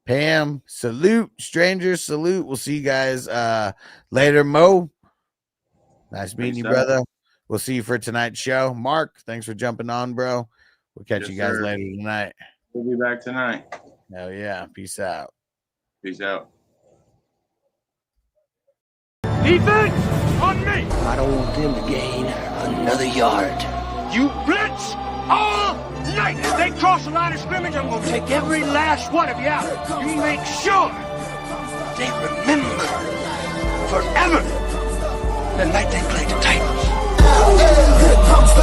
Pam, salute. Strangers, salute. We'll see you guys later. Mo, nice meeting you, brother. We'll see you for tonight's show. Mark, thanks for jumping on, bro. We'll catch you guys later tonight. We'll be back tonight. Hell yeah. Peace out. Peace out. Defense on me. I don't want them to gain another yard. You blitz all night. If they cross the line of scrimmage, I'm going to take every last one of you out. You make sure they remember forever the night they played the Titans. Here comes the